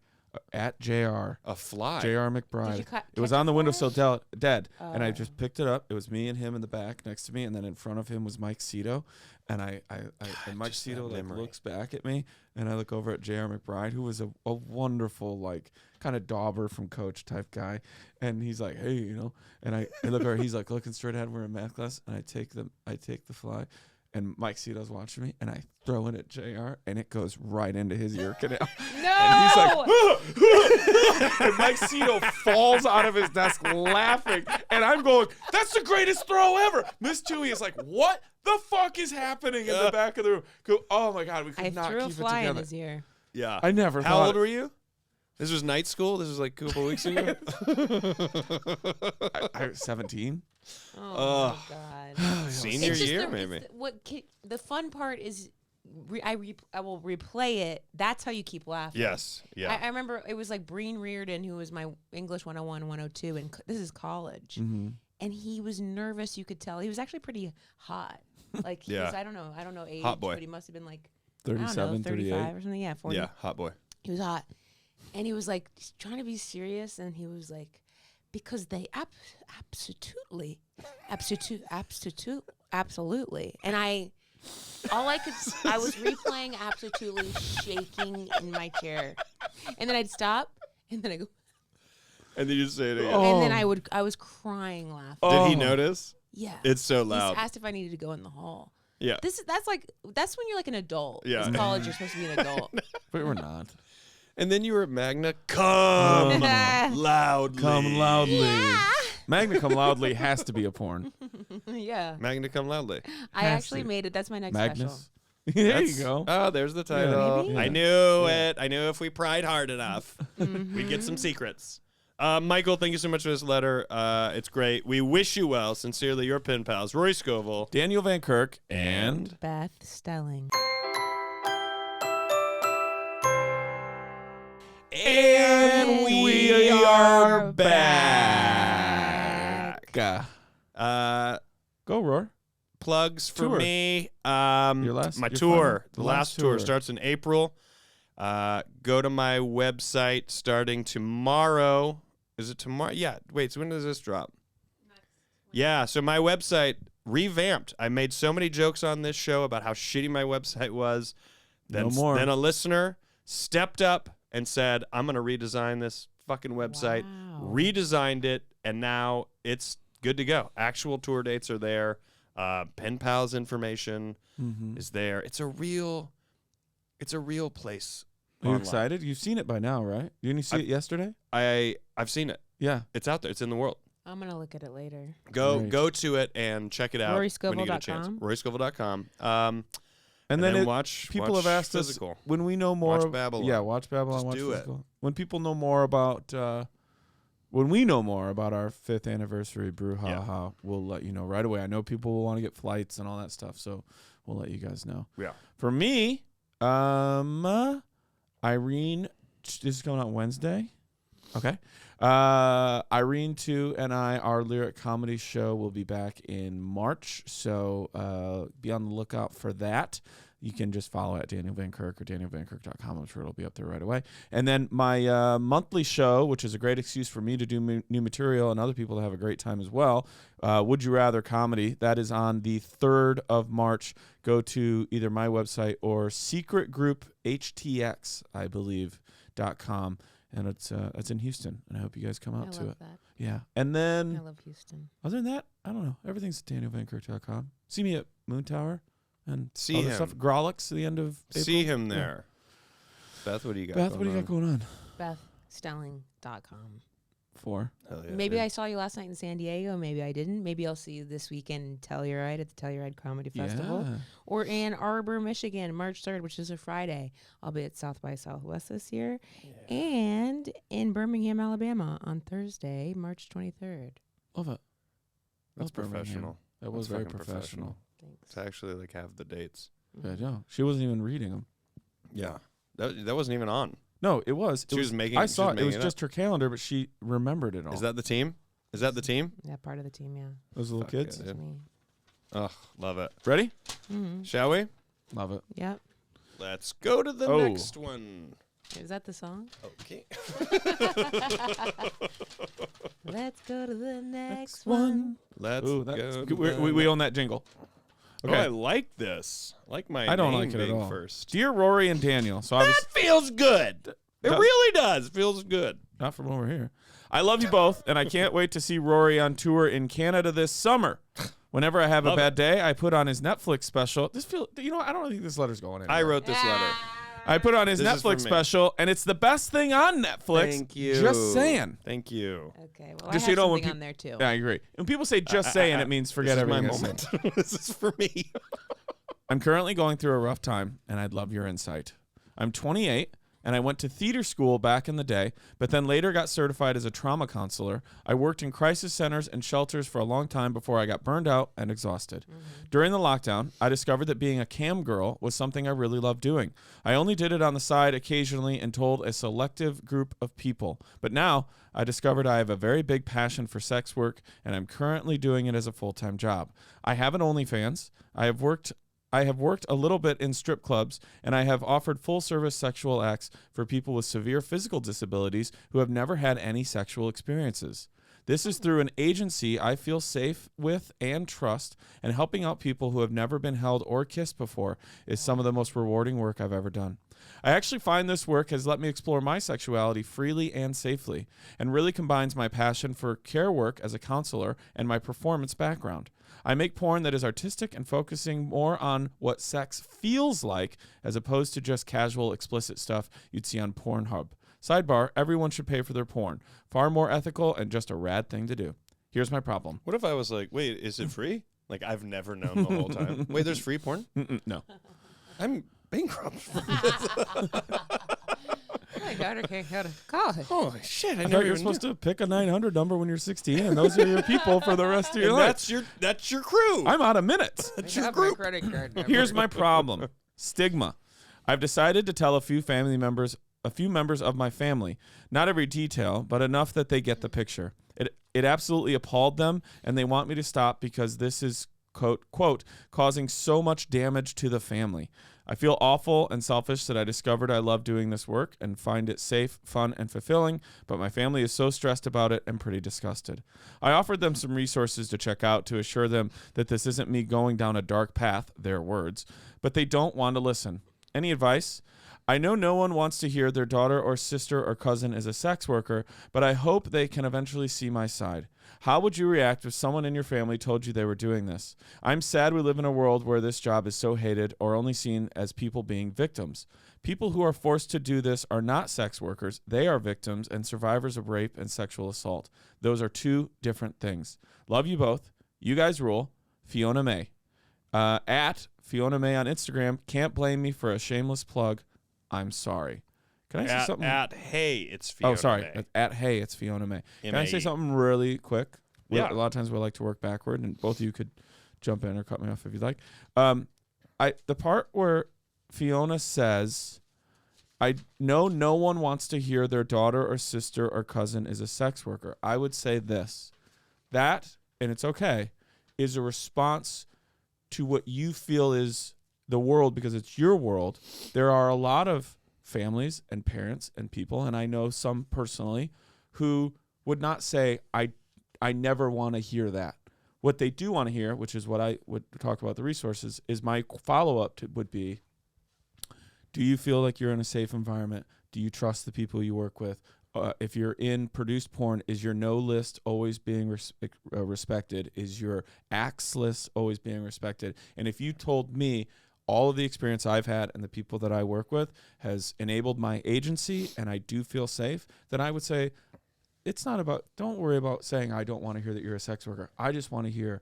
at JR. A fly. J.R. McBride. Did you It was catch on the a windowsill fly? dead, and I Oh. just picked it up. It was me and him in the back next to me, and then in front of him was Mike Cito, and and Mike just Cito that like memory. looks back at me, and I look over at J.R. McBride, who was a wonderful like kind of dauber from coach type guy, and he's like, hey, and I look over, he's like looking straight ahead. We're in math class, and I take the fly. And Mike Cito's watching me, and I throw it at JR, and it goes right into his ear canal. No. And he's like, and Mike Cito falls out of his desk laughing. And I'm going, that's the greatest throw ever. Miss Toohey is like, what the fuck is happening in the back of the room? Go, oh my God, we could I not threw a keep it fly in together. his ear. Yeah. I never How thought. old were you? This was night school. This was like a couple weeks ago. I was 17. Oh my God. Senior It's just year, the, maybe. The fun part is, I will replay it. That's how you keep laughing. Yes. Yeah. I remember it was like Breen Reardon, who was my English 101, 102, and this is college. Mm-hmm. And he was nervous. You could tell he was actually pretty hot. Like he Yeah. was, I don't know age, Hot boy. but he must have been like I don't know, 37, 35 38. or something. Yeah, 40. Yeah. Hot boy. He was hot, and he was like trying to be serious, and he was like, because they absolutely, and I was replaying absolutely shaking in my chair, and then I'd stop, and then I go, And then you say it again. and then I was crying laughing. Did he Oh. notice? Yeah, It's so he loud. asked if I needed to go in the hall. Yeah. That's when you're like an adult. Yeah. In college, you're supposed to be an adult. But we're not. And then you were at Magna. Come loudly. Come loudly. Yeah. Magna Cum Loudly has to be a porn. Yeah. Magna come loudly. I Has actually to. made it. That's my next special. Magnus. There That's- you go. Oh, there's the title. Maybe? I knew it. I knew if we pried hard enough, we'd get some secrets. Michael, thank you so much for this letter. It's great. We wish you well. Sincerely, your pen pals, Rory Scovel. Daniel Van Kirk and Beth Stelling. And we are back. Go, Roar. Plugs for Tour. me. Your My final- tour. The the last last tour tour. starts in April. Go to my website starting tomorrow. Is it tomorrow? Yeah. Wait, so when does this drop? Yeah, so my website revamped. I made so many jokes on this show about how shitty my website was. No more. Then a listener stepped up and said, I'm going to redesign this fucking website. Wow. Redesigned it, and now it's good to go. Actual tour dates are there. Pen Pals information is there. It's a real place. Are you online. excited? You've seen it by now, right? Didn't you see it yesterday? I've seen it. Yeah. It's out there. It's in the world. I'm gonna look at it later. Go to it and check it out when you get a chance. RoryScovel.com. RoryScovel.com. And then watch. People watch have asked physical. us when we know more. Watch Babylon. Yeah, watch Babylon. Just watch do it. physical. When people know more about, when we know more about our 5th anniversary brouhaha, we'll let you know right away. I know people will want to get flights and all that stuff, so we'll let you guys know. Yeah. For me, Irene, this is coming out Wednesday. Okay. Irene 2 and our lyric comedy show will be back in March, so be on the lookout for that. You can just follow at Daniel Van Kirk or danielvankirk.com. I'm sure it'll be up there right away. And then my monthly show, which is a great excuse for me to do new material and other people to have a great time as well, Would You Rather Comedy. That is on the 3rd of March. Go to either my website or Secret Group HTX, I believe, .com. And it's in Houston, and I hope you guys come out to it. That. Yeah. And then I love Houston. other than that, I don't know. Everything's at danielvankirk.com. See me at Moon Tower and See other him. stuff. Grolix at the end of April. See him there. Beth, what do you got? Beth, what do you got going on? BethStelling.com. For Hell yeah, Maybe dude. I saw you last night in San Diego. Maybe I didn't. Maybe I'll see you this weekend in Telluride at the Telluride Comedy Festival. Yeah. Or Ann Arbor, Michigan, March 3rd, which is a Friday. I'll be at South by Southwest this year. Yeah. And in Birmingham, Alabama on Thursday, March 23rd. Love it. That's Love Birmingham. professional. That was That's very fucking professional. Thanks. To actually like have the dates. Yeah, no, she wasn't even reading them. Yeah. That wasn't even on. No, it was. She was making. I she saw it. It making was up. just her calendar, but she remembered it all. Is that the team? Is that the team? Yeah, part of the team, yeah. Those little Fuck kids? yeah, That's dude. me. Ugh, love it. Ready? Mm-hmm. Shall we? Love it. Yep. Let's go to the Oh. next one. Is that the song? Okay. Let's go to the next one. Let's Ooh, go. that's, to we the own that jingle. Oh, Okay. I like this. I like my I don't name like it at being all. first. Dear Rory and Daniel. So That obviously, feels good. It Does. really does. Feels good. not from over here. I love you both, and I can't wait to see Rory on tour in Canada this summer. Whenever I have a Love bad day, I put on his Netflix special. I don't think this letter's going anywhere. I wrote this letter. I put on his This is for Netflix me. special, and it's the best thing on Netflix. Thank you. Just saying. Thank you. Okay, well, Just I so you have know, when something on there, too. Yeah, I agree. When people say just saying, it means forget this is my everything I said. moment. This is for me. I'm currently going through a rough time, and I'd love your insight. I'm 28, and I went to theater school back in the day, but then later got certified as a trauma counselor. I worked in crisis centers and shelters for a long time before I got burned out and exhausted. During the lockdown, I discovered that being a cam girl was something I really loved doing. I only did it on the side occasionally and told a selective group of people. But now, I discovered I have a very big passion for sex work, and I'm currently doing it as a full-time job. I have an OnlyFans. I have worked a little bit in strip clubs, and I have offered full-service sexual acts for people with severe physical disabilities who have never had any sexual experiences. This is through an agency I feel safe with and trust, and helping out people who have never been held or kissed before is some of the most rewarding work I've ever done. I actually find this work has let me explore my sexuality freely and safely, and really combines my passion for care work as a counselor and my performance background. I make porn that is artistic and focusing more on what sex feels like as opposed to just casual, explicit stuff you'd see on Pornhub. Sidebar, everyone should pay for their porn. Far more ethical and just a rad thing to do. Here's my problem. What if I was like, wait, is it free? Like, I've never known the whole time. Wait, there's free porn? No. I'm bankrupt. My daughter can't go to college. Holy shit! I I never thought you were even supposed knew. to pick a 900 number when you're 16, and those are your people for the rest of your And life. that's your crew. I'm out of minutes. That's I your have my group. credit card number. Here's my problem. Stigma. I've decided to tell a few members of my family. Not every detail, but enough that they get the picture. It absolutely appalled them, and they want me to stop because this is, quote, causing so much damage to the family. I feel awful and selfish that I discovered I love doing this work and find it safe, fun, and fulfilling, but my family is so stressed about it and pretty disgusted. I offered them some resources to check out to assure them that this isn't me going down a dark path, their words, but they don't want to listen. Any advice? I know no one wants to hear their daughter or sister or cousin is a sex worker, but I hope they can eventually see my side. How would you react if someone in your family told you they were doing this? I'm sad we live in a world where this job is so hated or only seen as people being victims. People who are forced to do this are not sex workers. They are victims and survivors of rape and sexual assault. Those are two different things. Love you both. You guys rule. Fiona Mae. At Fiona Mae on Instagram. Can't blame me for a shameless plug. I'm sorry. Can I say something? At Hey, it's Fiona Oh, sorry. Mae. At Hey, it's Fiona Mae. Can I say M-A-E. something really quick? Yeah. A lot of times we like to work backward, and both of you could jump in or cut me off if you'd like. The part where Fiona says, I know no one wants to hear their daughter or sister or cousin is a sex worker. I would say this. That, and it's okay, is a response to what you feel is the world because it's your world. There are a lot of families and parents and people, and I know some personally, who would not say, I never want to hear that. What they do want to hear, which is what I would talk about the resources, is my follow-up would be, do you feel like you're in a safe environment? Do you trust the people you work with? If you're in produced porn, is your no list always being respected? Is your acts list always being respected? And if you told me all of the experience I've had and the people that I work with has enabled my agency and I do feel safe, then I would say, it's not about, don't worry about saying I don't want to hear that you're a sex worker. I just want to hear,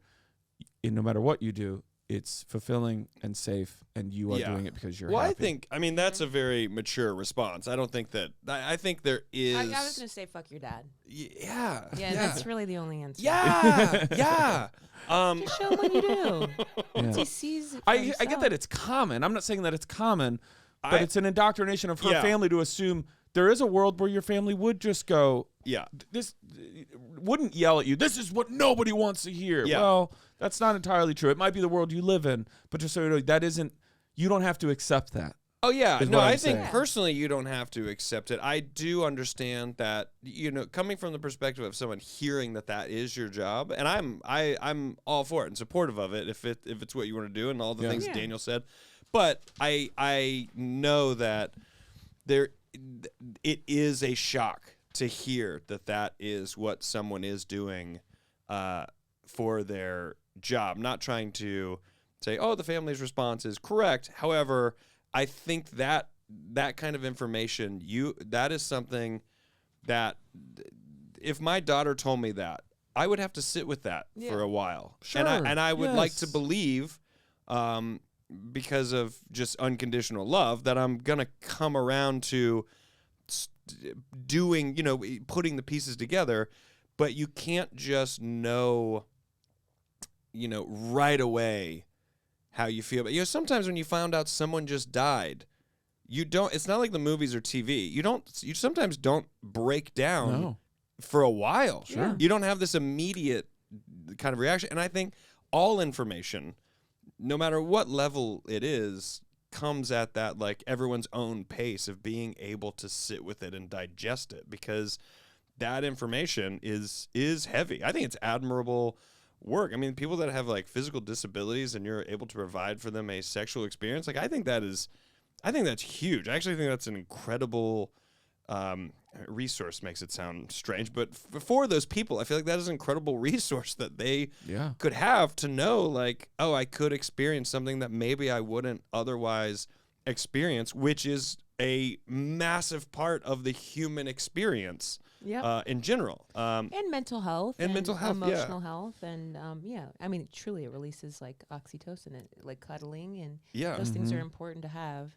no matter what you do, it's fulfilling and safe, and you are doing it because you're happy. I mean, that's a very mature response. I don't think that, I think there is. I was going to say, fuck your dad. Yeah. Yeah, that's really the only answer. Yeah. Yeah. Just show him what you do. Once Yeah. he sees it for I himself. get that it's common. I'm not saying that it's common, but it's an indoctrination of her Yeah. family to assume there is a world where your family would just go, Yeah. this wouldn't yell at you. This is what nobody wants to hear. Yeah. Well, that's not entirely true. It might be the world you live in, but just so you know, that isn't, you don't have to accept that. Oh, yeah. is No, what I'm I think saying. personally you don't have to accept it. I do understand that, coming from the perspective of someone hearing that that is your job, and I'm all for it and supportive of it if it's what you want to do and all the things Daniel said. But I know that it is a shock to hear that is what someone is doing for their job. Not trying to say, oh, the family's response is correct. However, I think that kind of information, that is something that if my daughter told me that, I would have to sit with that for a while. Sure. And I would like to Yes. believe, because of just unconditional love, that I'm going to come around to doing, putting the pieces together. But you can't just know, right away how you feel. But sometimes when you found out someone just died, it's not like the movies or TV. You sometimes don't break down No. for a while. Sure. You don't have this immediate kind of reaction. And I think all information, no matter what level it is, comes at that like everyone's own pace of being able to sit with it and digest it, because that information is heavy. I think it's admirable work. I mean, people that have like physical disabilities and you're able to provide for them a sexual experience, like I think that's huge. I actually think that's an incredible resource. Makes it sound strange, but for those people, I feel like that is an incredible resource that they could have to know, like, oh, I could experience something that maybe I wouldn't otherwise experience, which is a massive part of the human experience. In general. And mental health. And mental health, emotional health. And, I mean, truly, it releases, like, oxytocin, and, like, cuddling. And those things are important to have.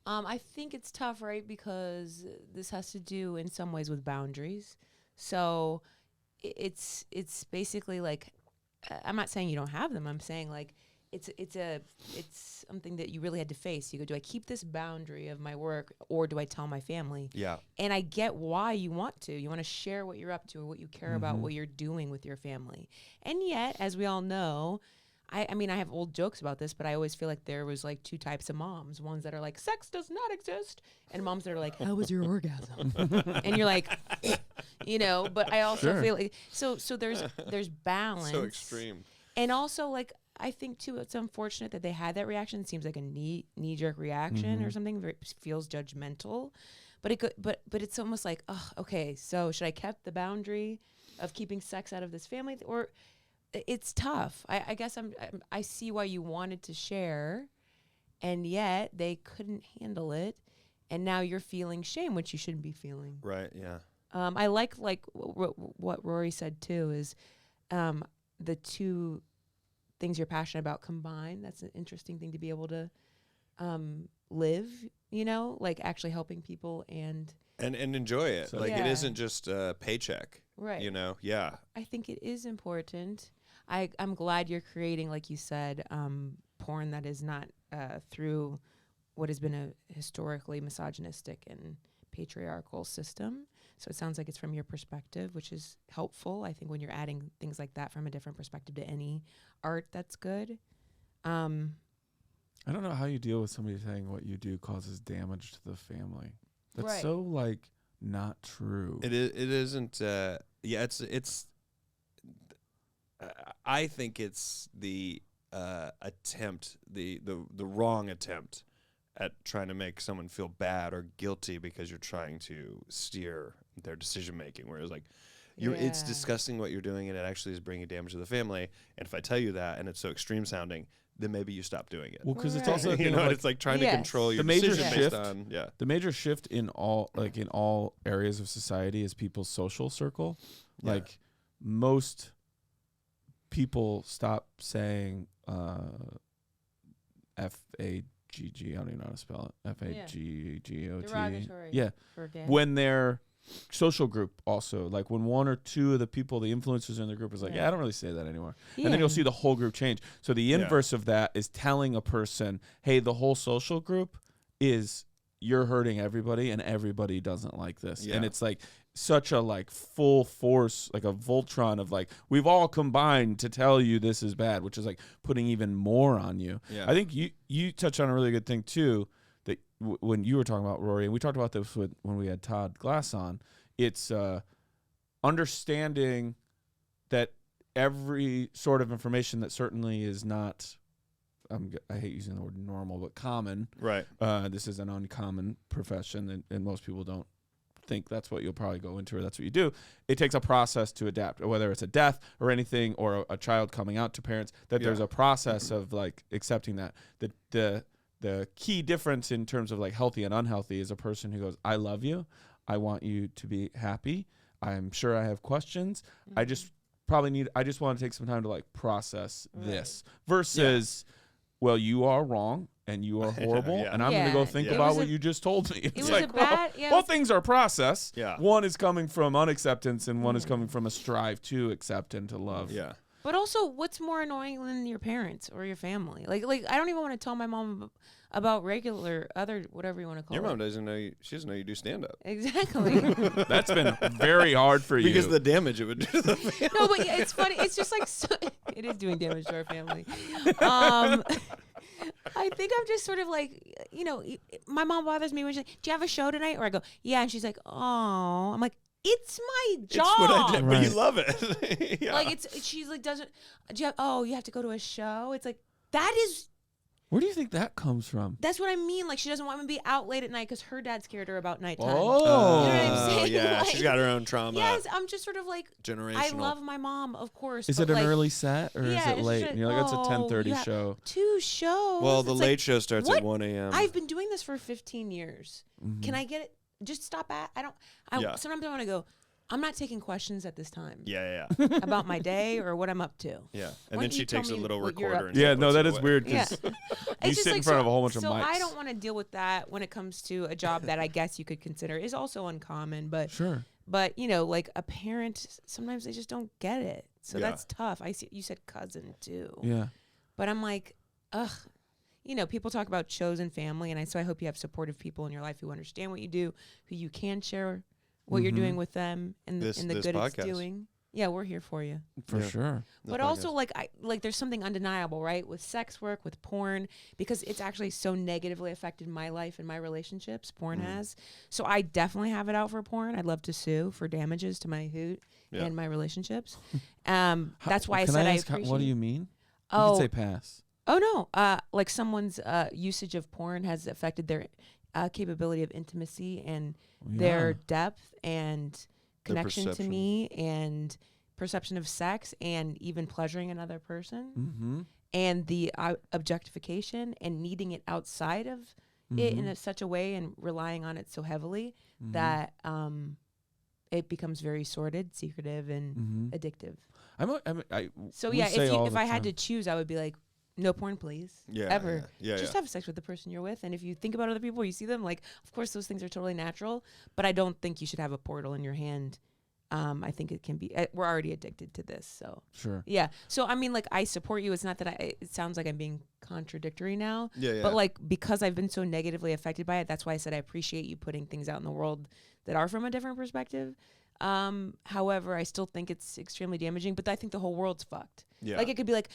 I think it's tough, right? Because this has to do, in some ways, with boundaries. So it's basically, like, I'm not saying you don't have them. I'm saying, like, it's something that you really had to face. You go, do I keep this boundary of my work, or do I tell my family? Yeah. And I get why you want to. You want to share what you're up to, or what you care about, what you're doing with your family. And yet, as we all know, I mean, I have old jokes about this, but I always feel like there was like two types of moms. Ones that are like, sex does not exist. And moms that are like, how was your orgasm? And you're like, but I also feel like, so there's balance. So extreme. And also, like, I think too it's unfortunate that they had that reaction. It seems like a knee jerk reaction or something. Feels judgmental, but it's almost like, oh, okay. So should I kept the boundary of keeping sex out of this family, or it's tough. I guess I see why you wanted to share, and yet they couldn't handle it, and now you're feeling shame, which you shouldn't be feeling. Right. Yeah. I like what Rory said too is the two things you're passionate about combined. That's an interesting thing to be able to live, like actually helping people and enjoy it. So- Like it Yeah. isn't just a paycheck. right. Yeah. I think it is important. I'm glad you're creating, like you said, porn that is not through what has been a historically misogynistic and patriarchal system. So it sounds like it's from your perspective, which is helpful. I think when you're adding things like that from a different perspective to any art, that's good. I don't know how you deal with somebody saying what you do causes damage to the family. That's Right. so like not true. It isn't. It's. I think it's the attempt, the wrong attempt at trying to make someone feel bad or guilty because you're trying to steer their decision making. Whereas like, it's Yeah. disgusting what you're doing, and it actually is bringing damage to the family. And if I tell you that, and it's so extreme sounding, then maybe you stop doing it. Well, because it's Right. also a You thing know, of, like, it's like trying to Yes. control your The major decision shift- based on the major shift in all areas of society is people's social circle. Yeah. Like most people stop saying FAGG. I don't even know how to spell it. FAGGOT. Derogatory. Yeah. For gay. When their social group also, like when one or two of the people, the influencers in the group is like, yeah, I don't really say that anymore. And then you'll see the whole group change. So the inverse of that is telling a person, hey, the whole social group is you're hurting everybody and everybody doesn't like this. Yeah. And it's like such a like full force, like a Voltron of like, we've all combined to tell you this is bad, which is like putting even more on you. Yeah. I think you touched on a really good thing too, that when you were talking about Rory, and we talked about this when we had Todd Glass on, it's understanding that every sort of information that certainly is not, I hate using the word normal, but common. right. This is an uncommon profession, and most people don't think that's what you'll probably go into or that's what you do. It takes a process to adapt, whether it's a death or anything or a child coming out to parents, that there's a process of like accepting that. The key difference in terms of like healthy and unhealthy is a person who goes, I love you. I want you to be happy. I'm sure I have questions. I just want to take some time to like process this versus, well, you are wrong and you are horrible. Yeah. And I'm going to go think Yeah. about It was what a- you just told me. It's was like, a bad- well, yeah, it both was- things are process. Yeah. One is coming from unacceptance and one is coming from a strive to accept and to love. Yeah. But also, what's more annoying than your parents or your family? Like I don't even want to tell my mom about regular other whatever you want to call Your it. mom doesn't know you. She doesn't know you do stand up Exactly. That's been very hard for you. because of the damage it would do to the family. No, but yeah, it's funny. It's just like it is doing damage to our family. I think I'm just sort of like, my mom bothers me when she's like, "Do you have a show tonight?" Or I go, "Yeah," and she's like, "Oh," I'm like, "It's my job." It's what I did, but you Right. love it. Yeah. Like she's like, "Doesn't? Do you have to go to a show?" It's like Where do you think that comes from? that's what I mean. Like she doesn't want me to be out late at night because her dad scared her about nighttime. Oh. You know what I'm saying? yeah, Like- she's got her own trauma. Yes, I'm just sort of like, Generational. I love my mom, of course. Is but it an like, early set or yeah, is it it's late? just And you're like, it's a oh, 10:30 yeah. show. 2 shows? Well, the It's late like, show starts what? at 1 a.m. I've been doing this for 15 years. Mm-hmm. Can I get it? Just stop at. Yeah. Sometimes I want to go. I'm not taking questions at this time Yeah. about my day or what I'm up to. Yeah. Why And then don't she you tell takes a me little what you're recorder up and to? Yeah, puts no, it that is away. weird Yeah. because It's just sit in like, front of a whole bunch of so mics. I don't want to deal with that when it comes to a job that I guess you could consider is also uncommon, but Sure. But like a parent, sometimes they just don't get it. So Yeah. that's tough. I see you said cousin too. Yeah. But I'm like, ugh. People talk about chosen family, and so I hope you have supportive people in your life who understand what you do, who you can share what you're doing with them, and This the good podcast. it's doing. Yeah, we're here for you. For Yeah. sure. But also, like there's something undeniable, right, with sex work, with porn, because it's actually so negatively affected my life and my relationships. Porn has, so I definitely have it out for porn. I'd love to sue for damages to my hoot Yeah. and my relationships. That's why I Can said I ask appreciate. what do you mean? Oh, You can say pass. oh no. Like someone's usage of porn has affected their capability of intimacy and their depth and connection to perception. me and perception of sex and even pleasuring another person. Mm-hmm. And the objectification and needing it outside of it in such a way and relying on it so heavily that it becomes very sordid, secretive, and addictive. So yeah, if I had to choose, I would be like, no porn, please. Yeah, Ever. yeah, Just have sex with the person you're with. And if you think about other people, you see them, like, of course, those things are totally natural. But I don't think you should have a portal in your hand. I think it can be. We're already addicted to this, so Sure. yeah. So I mean, like, I support you. It's not that it sounds like I'm being contradictory now. Yeah. But like, because I've been so negatively affected by it, that's why I said I appreciate you putting things out in the world that are from a different perspective. However, I still think it's extremely damaging. But I think the whole world's fucked. Yeah. Like, it could be like,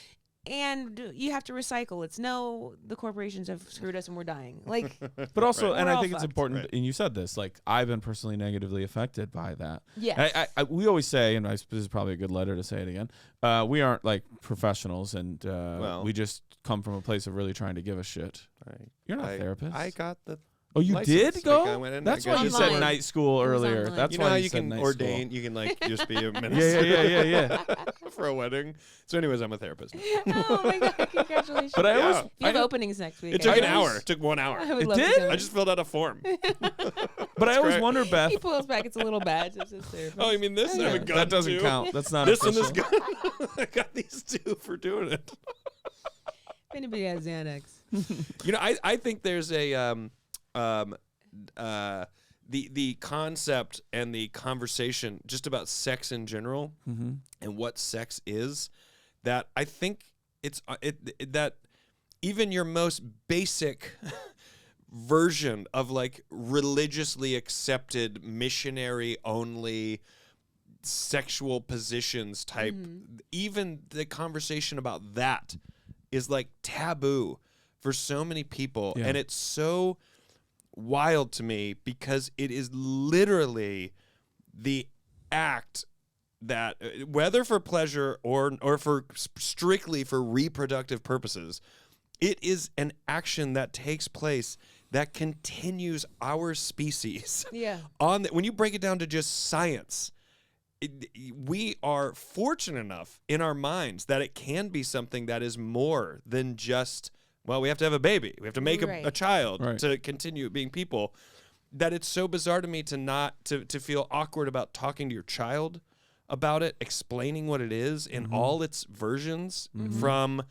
and you have to recycle. It's no, the corporations have screwed us and we're dying. Like, But also, Right. and We're I all think it's fucked. important, Right. and you said this, like, I've been personally negatively affected by that. yes. We always say, and this is probably a good letter to say it again, we aren't like professionals, and Well. we just come from a place of really trying to give a shit. You're not a therapist. I got the. Oh, you license. did Like, go? I went in, That's I why got you the- said Online. night school It was earlier. online. That's You know why how you you said can night ordain, you can like just be a school. minister Yeah. for a wedding. So, anyways, I'm a therapist. Oh my god! Congratulations. But I Yeah. always, you have I- openings next week. It took I an guess. hour. It took 1 hour. I would It love to did? go. I just filled out a form. but I always great. wonder, Beth. He pulls back. It's a little badge. It says therapist. Oh, you mean this? I Yeah. have a gun That doesn't too. count. That's not This and official. this gun. I got these two for doing it. If anybody has Xanax. You know, I think there's a the concept and the conversation just about sex in general and what sex is, that I think it's that even your most basic version of like religiously accepted missionary only sexual positions type, even the conversation about that is like taboo for so many people. Yeah. And it's so wild to me because it is literally the act that whether for pleasure or for strictly for reproductive purposes, it is an action that takes place that continues our species Yeah. on when you break it down to just science. We are fortunate enough in our minds that it can be something that is more than just, well, we have to have a baby, we have to make Right. a child Right. to continue being people, that it's so bizarre to me to not to feel awkward about talking to your child about it, explaining what it is in all its versions, from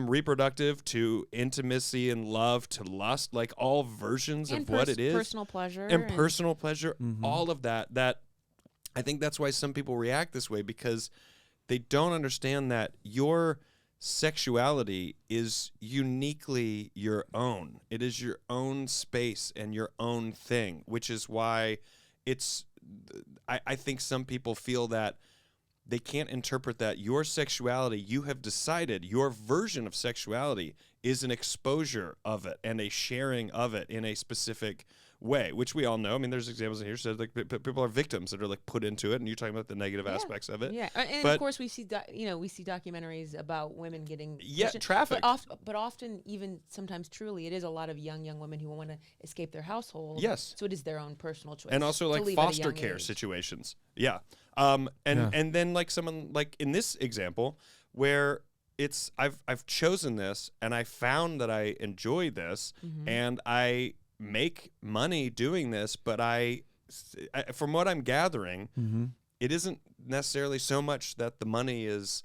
reproductive to intimacy and love to lust, like all versions And of what it is, personal pleasure. and personal pleasure, all of that I think that's why some people react this way, because they don't understand that your sexuality is uniquely your own. It is your own space and your own thing, which is why it's I think some people feel that they can't interpret that your sexuality, you have decided your version of sexuality is an exposure of it and a sharing of it in a specific way, which we all know. I mean, there's examples in here said like people are victims that are like put into it, and you're talking about the negative aspects of it. Yeah, and But- of course we see we see documentaries about women getting trafficked. but often even sometimes truly it is a lot of young women who want to escape their household. Yes. So it is their own personal choice. And also to like leave at a foster young care age. situations. Yeah. Yeah. And then like someone like in this example where it's I've chosen this and I found that I enjoy this and I make money doing this, but I from what I'm gathering, it isn't necessarily so much that the money is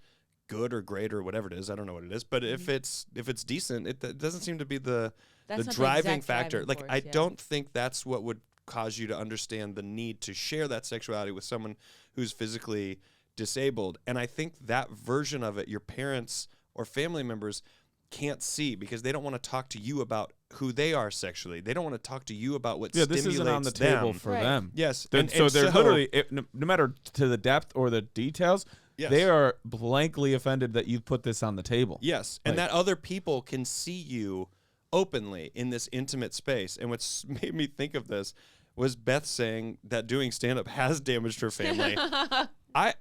good or great or whatever it is. I don't know what it is, but if it's decent, it doesn't seem to be the That's not the driving exact factor. driving Like force, I yeah. don't think that's what would cause you to understand the need to share that sexuality with someone who's physically disabled. And I think that version of it, your parents or family members can't see because they don't want to talk to you about who they are sexually. They don't want to talk to you about what Yeah, stimulates this isn't on the table them. for Right. them. Yes. So they're literally, no matter to the depth or the details, Yes. they are blankly offended that you put this on the table. Yes, and Like- that other people can see you openly in this intimate space. And what's made me think of this was Beth saying that doing stand-up has damaged her family.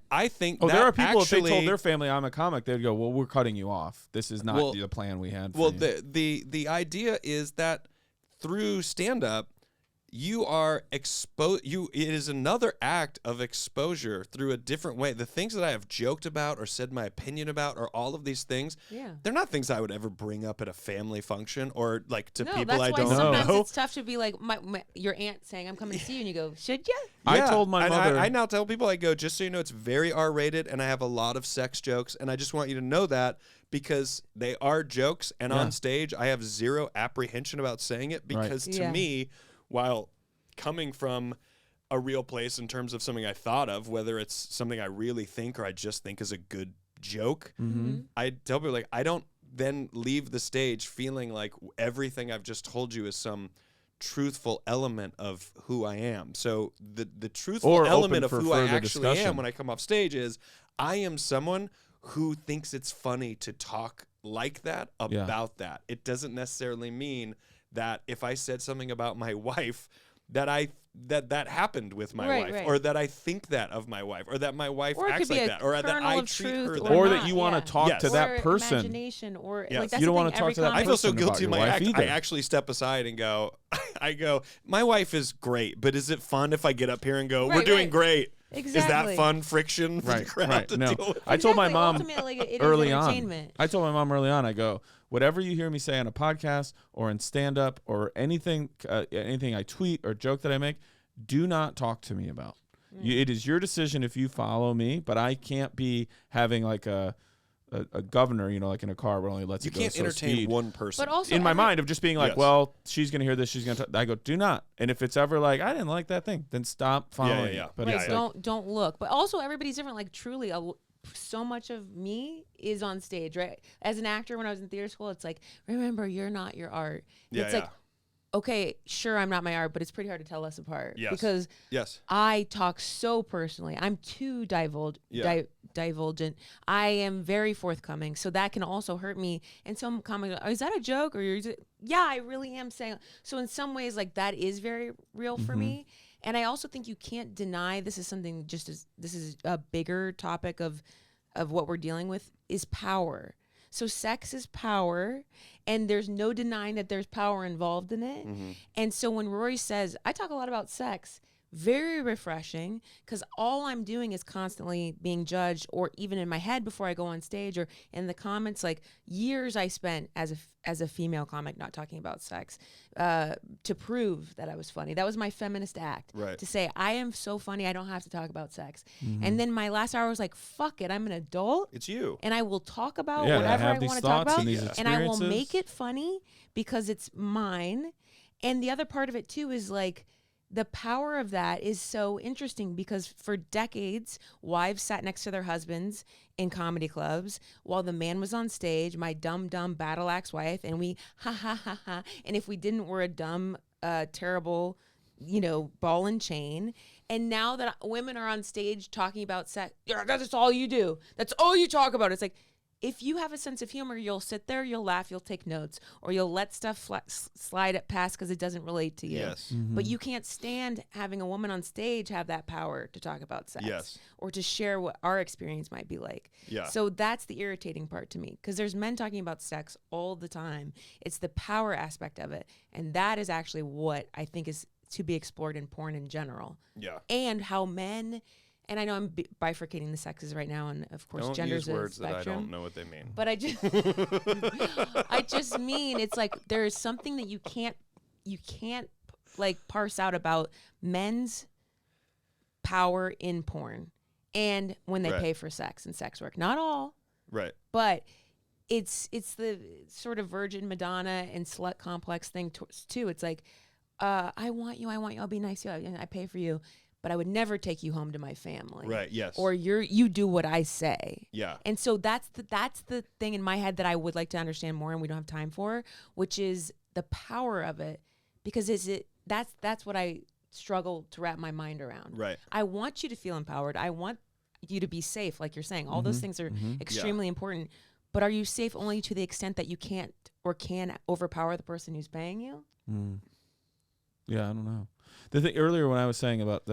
I think Oh, that there are people, actually, if they told their family I'm a comic, they'd go, well, we're cutting you off. This is not the plan we had for well, you. the idea is that through stand-up, you are exposed. It is another act of exposure through a different way. The things that I have joked about or said my opinion about, or all of these things, they're not things I would ever bring up at a family function or like to people I don't that's why sometimes know. it's tough to be like your aunt saying, "I'm coming to see you," and you go, "Should you?" I told my mother. I now tell people, I go, just so you know, it's very R-rated, and I have a lot of sex jokes, and I just want you to know that because they are jokes, and on stage, I have zero apprehension about saying it because to me, while coming from a real place in terms of something I thought of, whether it's something I really think or I just think is a good joke, I tell people, like, I don't then leave the stage feeling like everything I've just told you is some truthful element of who I am. So the truthful element of who I actually am when I come off stage is I am someone who thinks it's funny to talk like that about that. It doesn't necessarily mean that if I said something about my wife that that happened with my wife, or that I think that of my wife, or that my wife acts like that, or that I treat her that or way. that you want to talk to that person. Imagination, or like that's you don't want to talk to that person. I feel so guilty in about my your act. wife I either. actually step aside and go, my wife is great, but is it fun if I get up here and go, we're doing great? Exactly. Is that fun friction for the crowd to deal with? I told my mom early on. I told my mom early on. I go, whatever you hear me say on a podcast or in stand-up or anything I tweet or joke that I make, do not talk to me about. It is your decision if you follow me, but I can't be having like a governor, like in a car where only lets you go can't so entertain speed. one person. But also in my mind of just being like, Yes. well, she's going to hear this. She's going to, I go, do not. And if it's ever like, I didn't like that thing, then stop following. Yeah. But Right, it's like, don't look. But also everybody's different. Like truly, so much of me is on stage, right? As an actor, when I was in theater school, it's like, remember, you're not your art. It's like, okay, sure, I'm not my art, but it's pretty hard to tell us apart. Yes. Because I talk so personally. I'm too divulgent. I am very forthcoming, so that can also hurt me. And some comics, is that a joke? Or I really am saying. So in some ways, like that is very real for me. And I also think you can't deny this is something this is a bigger topic of what we're dealing with is power. So sex is power, and there's no denying that there's power involved in it. And so when Rory says, I talk a lot about sex, very refreshing, because all I'm doing is constantly being judged, or even in my head before I go on stage, or in the comments, like years I spent as a female comic not talking about sex to prove that I was funny. That was my feminist act, to say I am so funny I don't have to talk about sex. And then my last hour was like, fuck it, I'm an adult. It's you. And I will talk about I whatever have I these want to talk thoughts about, and these and I will experiences. make it funny because it's mine. And the other part of it too is like, the power of that is so interesting because for decades, wives sat next to their husbands in comedy clubs while the man was on stage, my dumb battle axe wife, and we ha ha ha ha. And if we didn't, we're a dumb, terrible, ball and chain. And now that women are on stage talking about sex, that's all you do. That's all you talk about. It's like, if you have a sense of humor, you'll sit there, you'll laugh, you'll take notes, or you'll let stuff slide it past because it doesn't relate to you. Yes. But you can't stand having a woman on stage have that power to talk about sex or to share what our experience might be like. So that's the irritating part to me, because there's men talking about sex all the time. It's the power aspect of it. And that is actually what I think is to be explored in porn in general. And how men... And I know I'm bifurcating the sexes right now, and of course, gender's use words a spectrum. that I don't know what they mean. But I just mean it's like there is something that you can't like parse out about men's power in porn and when they pay for sex and sex work. Not all, but it's the sort of Virgin Madonna and slut complex thing too. It's like I want you, I'll be nice to you, I pay for you. But I would never take you home to my family. Or you do what I say. And so that's the thing in my head that I would like to understand more, and we don't have time for, which is the power of it, because that's what I struggle to wrap my mind around. I want you to feel empowered. I want you to be safe, like you're saying. All those things are extremely important. But are you safe only to the extent that you can't or can overpower the person who's paying you? Yeah, I don't know. The thing earlier when I was saying about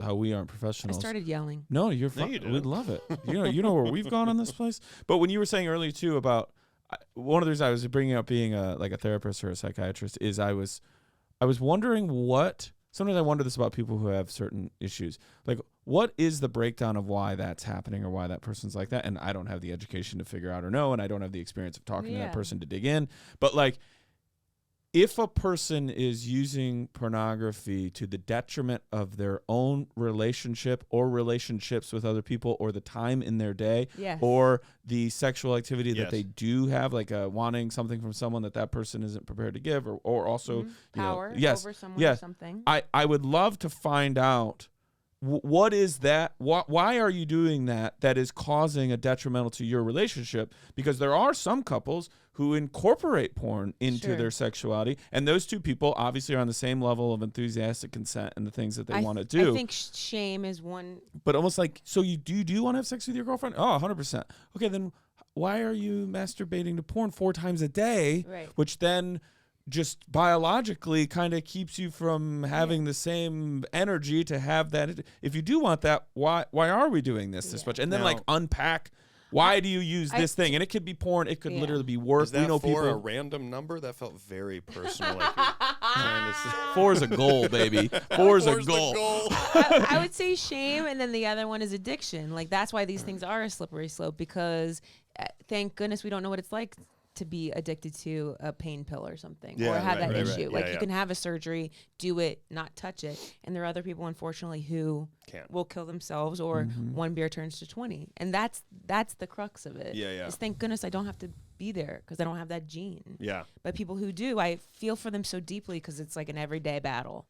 how we aren't I professionals. started yelling. No, you're No, fine. you We'd didn't. love it. You know where we've gone on this place. But when you were saying earlier too about one of the reasons I was bringing up being a therapist or a psychiatrist is I was wondering what. Sometimes I wonder this about people who have certain issues. Like, what is the breakdown of why that's happening or why that person's like that? And I don't have the education to figure out or know, and I don't have the experience of talking to that person to dig in. But like, if a person is using pornography to the detriment of their own relationship or relationships with other people or the time in their day or the sexual activity that they do have, like wanting something from someone that person isn't prepared to give or also power over someone or something. I would love to find out what is that? Why are you doing that is causing a detrimental to your relationship? Because there are some couples who incorporate porn into their sexuality, and those two people obviously are on the same level of enthusiastic consent and the things that they want to do. I think shame is one. But almost like, so you do want to have sex with your girlfriend? Oh, 100%. Okay, then why are you masturbating to porn 4 times a day, which then just biologically kind of keeps you from having the same energy to have that. If you do want that, why are we doing this much? And then like unpack, why do you use this thing? And it could be porn. It could literally be work. Is that we know for people. a random number? That felt very personal. Like trying to say. 4's a goal, baby. 4's a goal. I would say shame, and then the other one is addiction. Like that's why these things are a slippery slope, because thank goodness we don't know what it's like to be addicted to a pain pill or something, or have that issue. Like you can have a surgery, do it, not touch it. And there are other people, unfortunately, who will kill themselves, or one beer turns to 20. And that's the crux of it. Is thank goodness I don't have to be there because I don't have that gene. But people who do, I feel for them so deeply because it's like an everyday battle.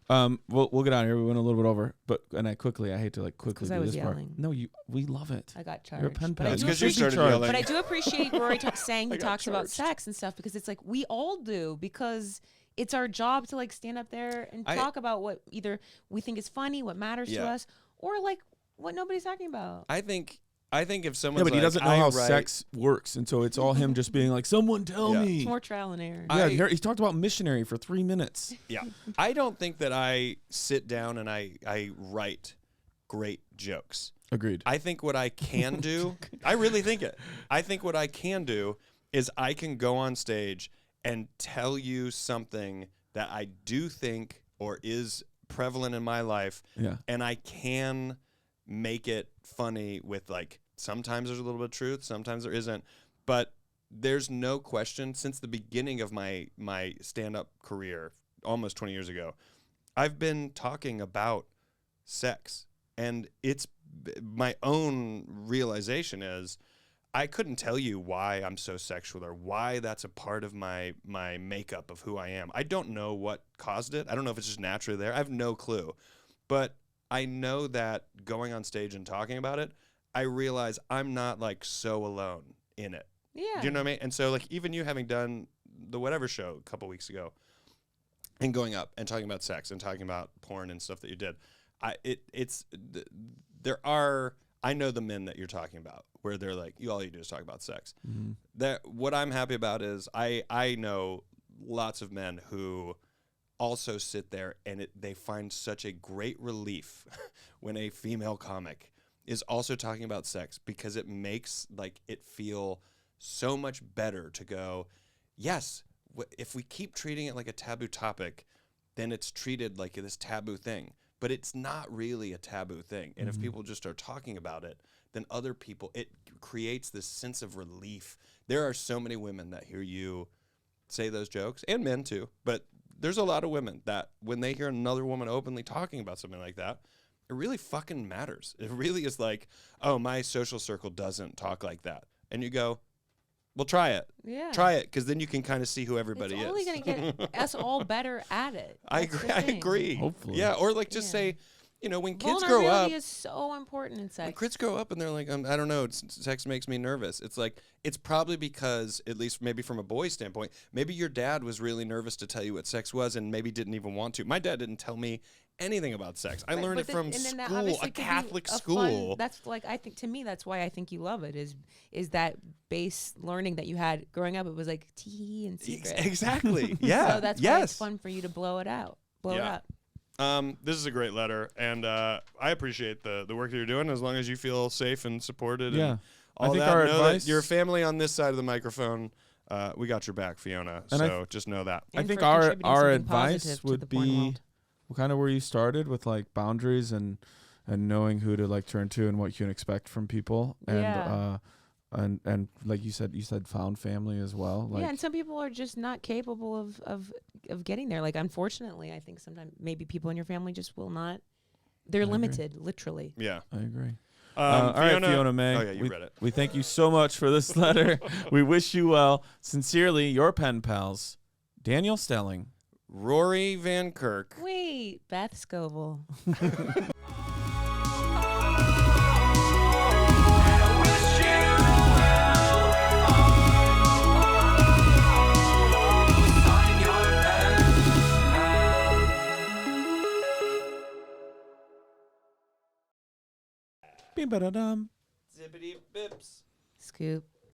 We'll get out of here. We went a little bit over, I hate to quickly do I was this part. yelling. No, we love it. I got charged. You're a pen pal. It's because you started yelling. But I do appreciate Rory saying he talks about sex and stuff, because it's like we all do, because it's our job to like stand up there and talk about what either we think is funny, what matters to us, or like what nobody's talking about. I think if someone's but he doesn't know how sex works, and so it's all him just being like, "Someone tell me." It's more trial and error. Yeah, he talked about missionary for 3 minutes. Yeah, I don't think that I sit down and I write great jokes. Agreed. I think what I can do, I really think it. I think what I can do is I can go on stage and tell you something that I do think or is prevalent in my life, and I can make it funny with like. Sometimes there's a little bit of truth, sometimes there isn't. But there's no question, since the beginning of my stand-up career, almost 20 years ago, I've been talking about sex. And it's my own realization is I couldn't tell you why I'm so sexual or why that's a part of my makeup of who I am. I don't know what caused it. I don't know if it's just naturally there. I have no clue. But I know that going on stage and talking about it, I realize I'm not like so alone in it. Yeah. Do you know what I mean? And so like even you having done the whatever show a couple weeks ago and going up and talking about sex and talking about porn and stuff that you did, I know the men that you're talking about where they're like, all you do is talk about sex. That what I'm happy about is I know lots of men who also sit there and they find such a great relief when a female comic is also talking about sex, because it makes like it feel so much better to go, yes, if we keep treating it like a taboo topic, then it's treated like this taboo thing. But it's not really a taboo thing. And if people just are talking about it, then other people, it creates this sense of relief. There are so many women that hear you say those jokes, and men too, but there's a lot of women that when they hear another woman openly talking about something like that, it really fucking matters. It really is like, oh, my social circle doesn't talk like that. And you go, well, try it. Yeah. Try it, because then you can kind of see who everybody it's is. only going to get us all better at it. I agree. Hopefully. Yeah, or like just say, when kids grow Vulnerability up. is so important in sex. When kids grow up and they're like, I don't know, sex makes me nervous. It's like, it's probably because, at least maybe from a boy's standpoint, maybe your dad was really nervous to tell you what sex was and maybe didn't even want to. My dad didn't tell me anything about sex. I learned it from school, a Catholic school. That's like, I think, to me, that's why I think you love it, is that base learning that you had growing up. It was like tea and secret. Exactly. Yeah. So that's why it's fun for you to blow it out. blow it Yeah. up. This is a great letter, and I appreciate the work that you're doing. As long as you feel safe and supported, Yeah. and I all think that, our know that advice- your family on this side of the microphone, we got your back, Fiona. And I So just know that. I And think for our contributing something advice positive to would the porn be world. kind of where you started with like boundaries and knowing who to like turn to and what you can expect from people, and Yeah. and like you said found family as well. Like Yeah, and some people are just not capable of getting there. Like, unfortunately, I think sometimes maybe people in your family just will not. They're agree. limited, literally. Yeah. I agree. All All right, Fiona Mae. Oh yeah, you read it. We thank you so much for this letter. We wish you well. Sincerely, your pen pals, Daniel Stelling. Rory Van Kirk. Wait, Beth Scovel. Bim-ba-da-dum. Zippity bips. Scoop.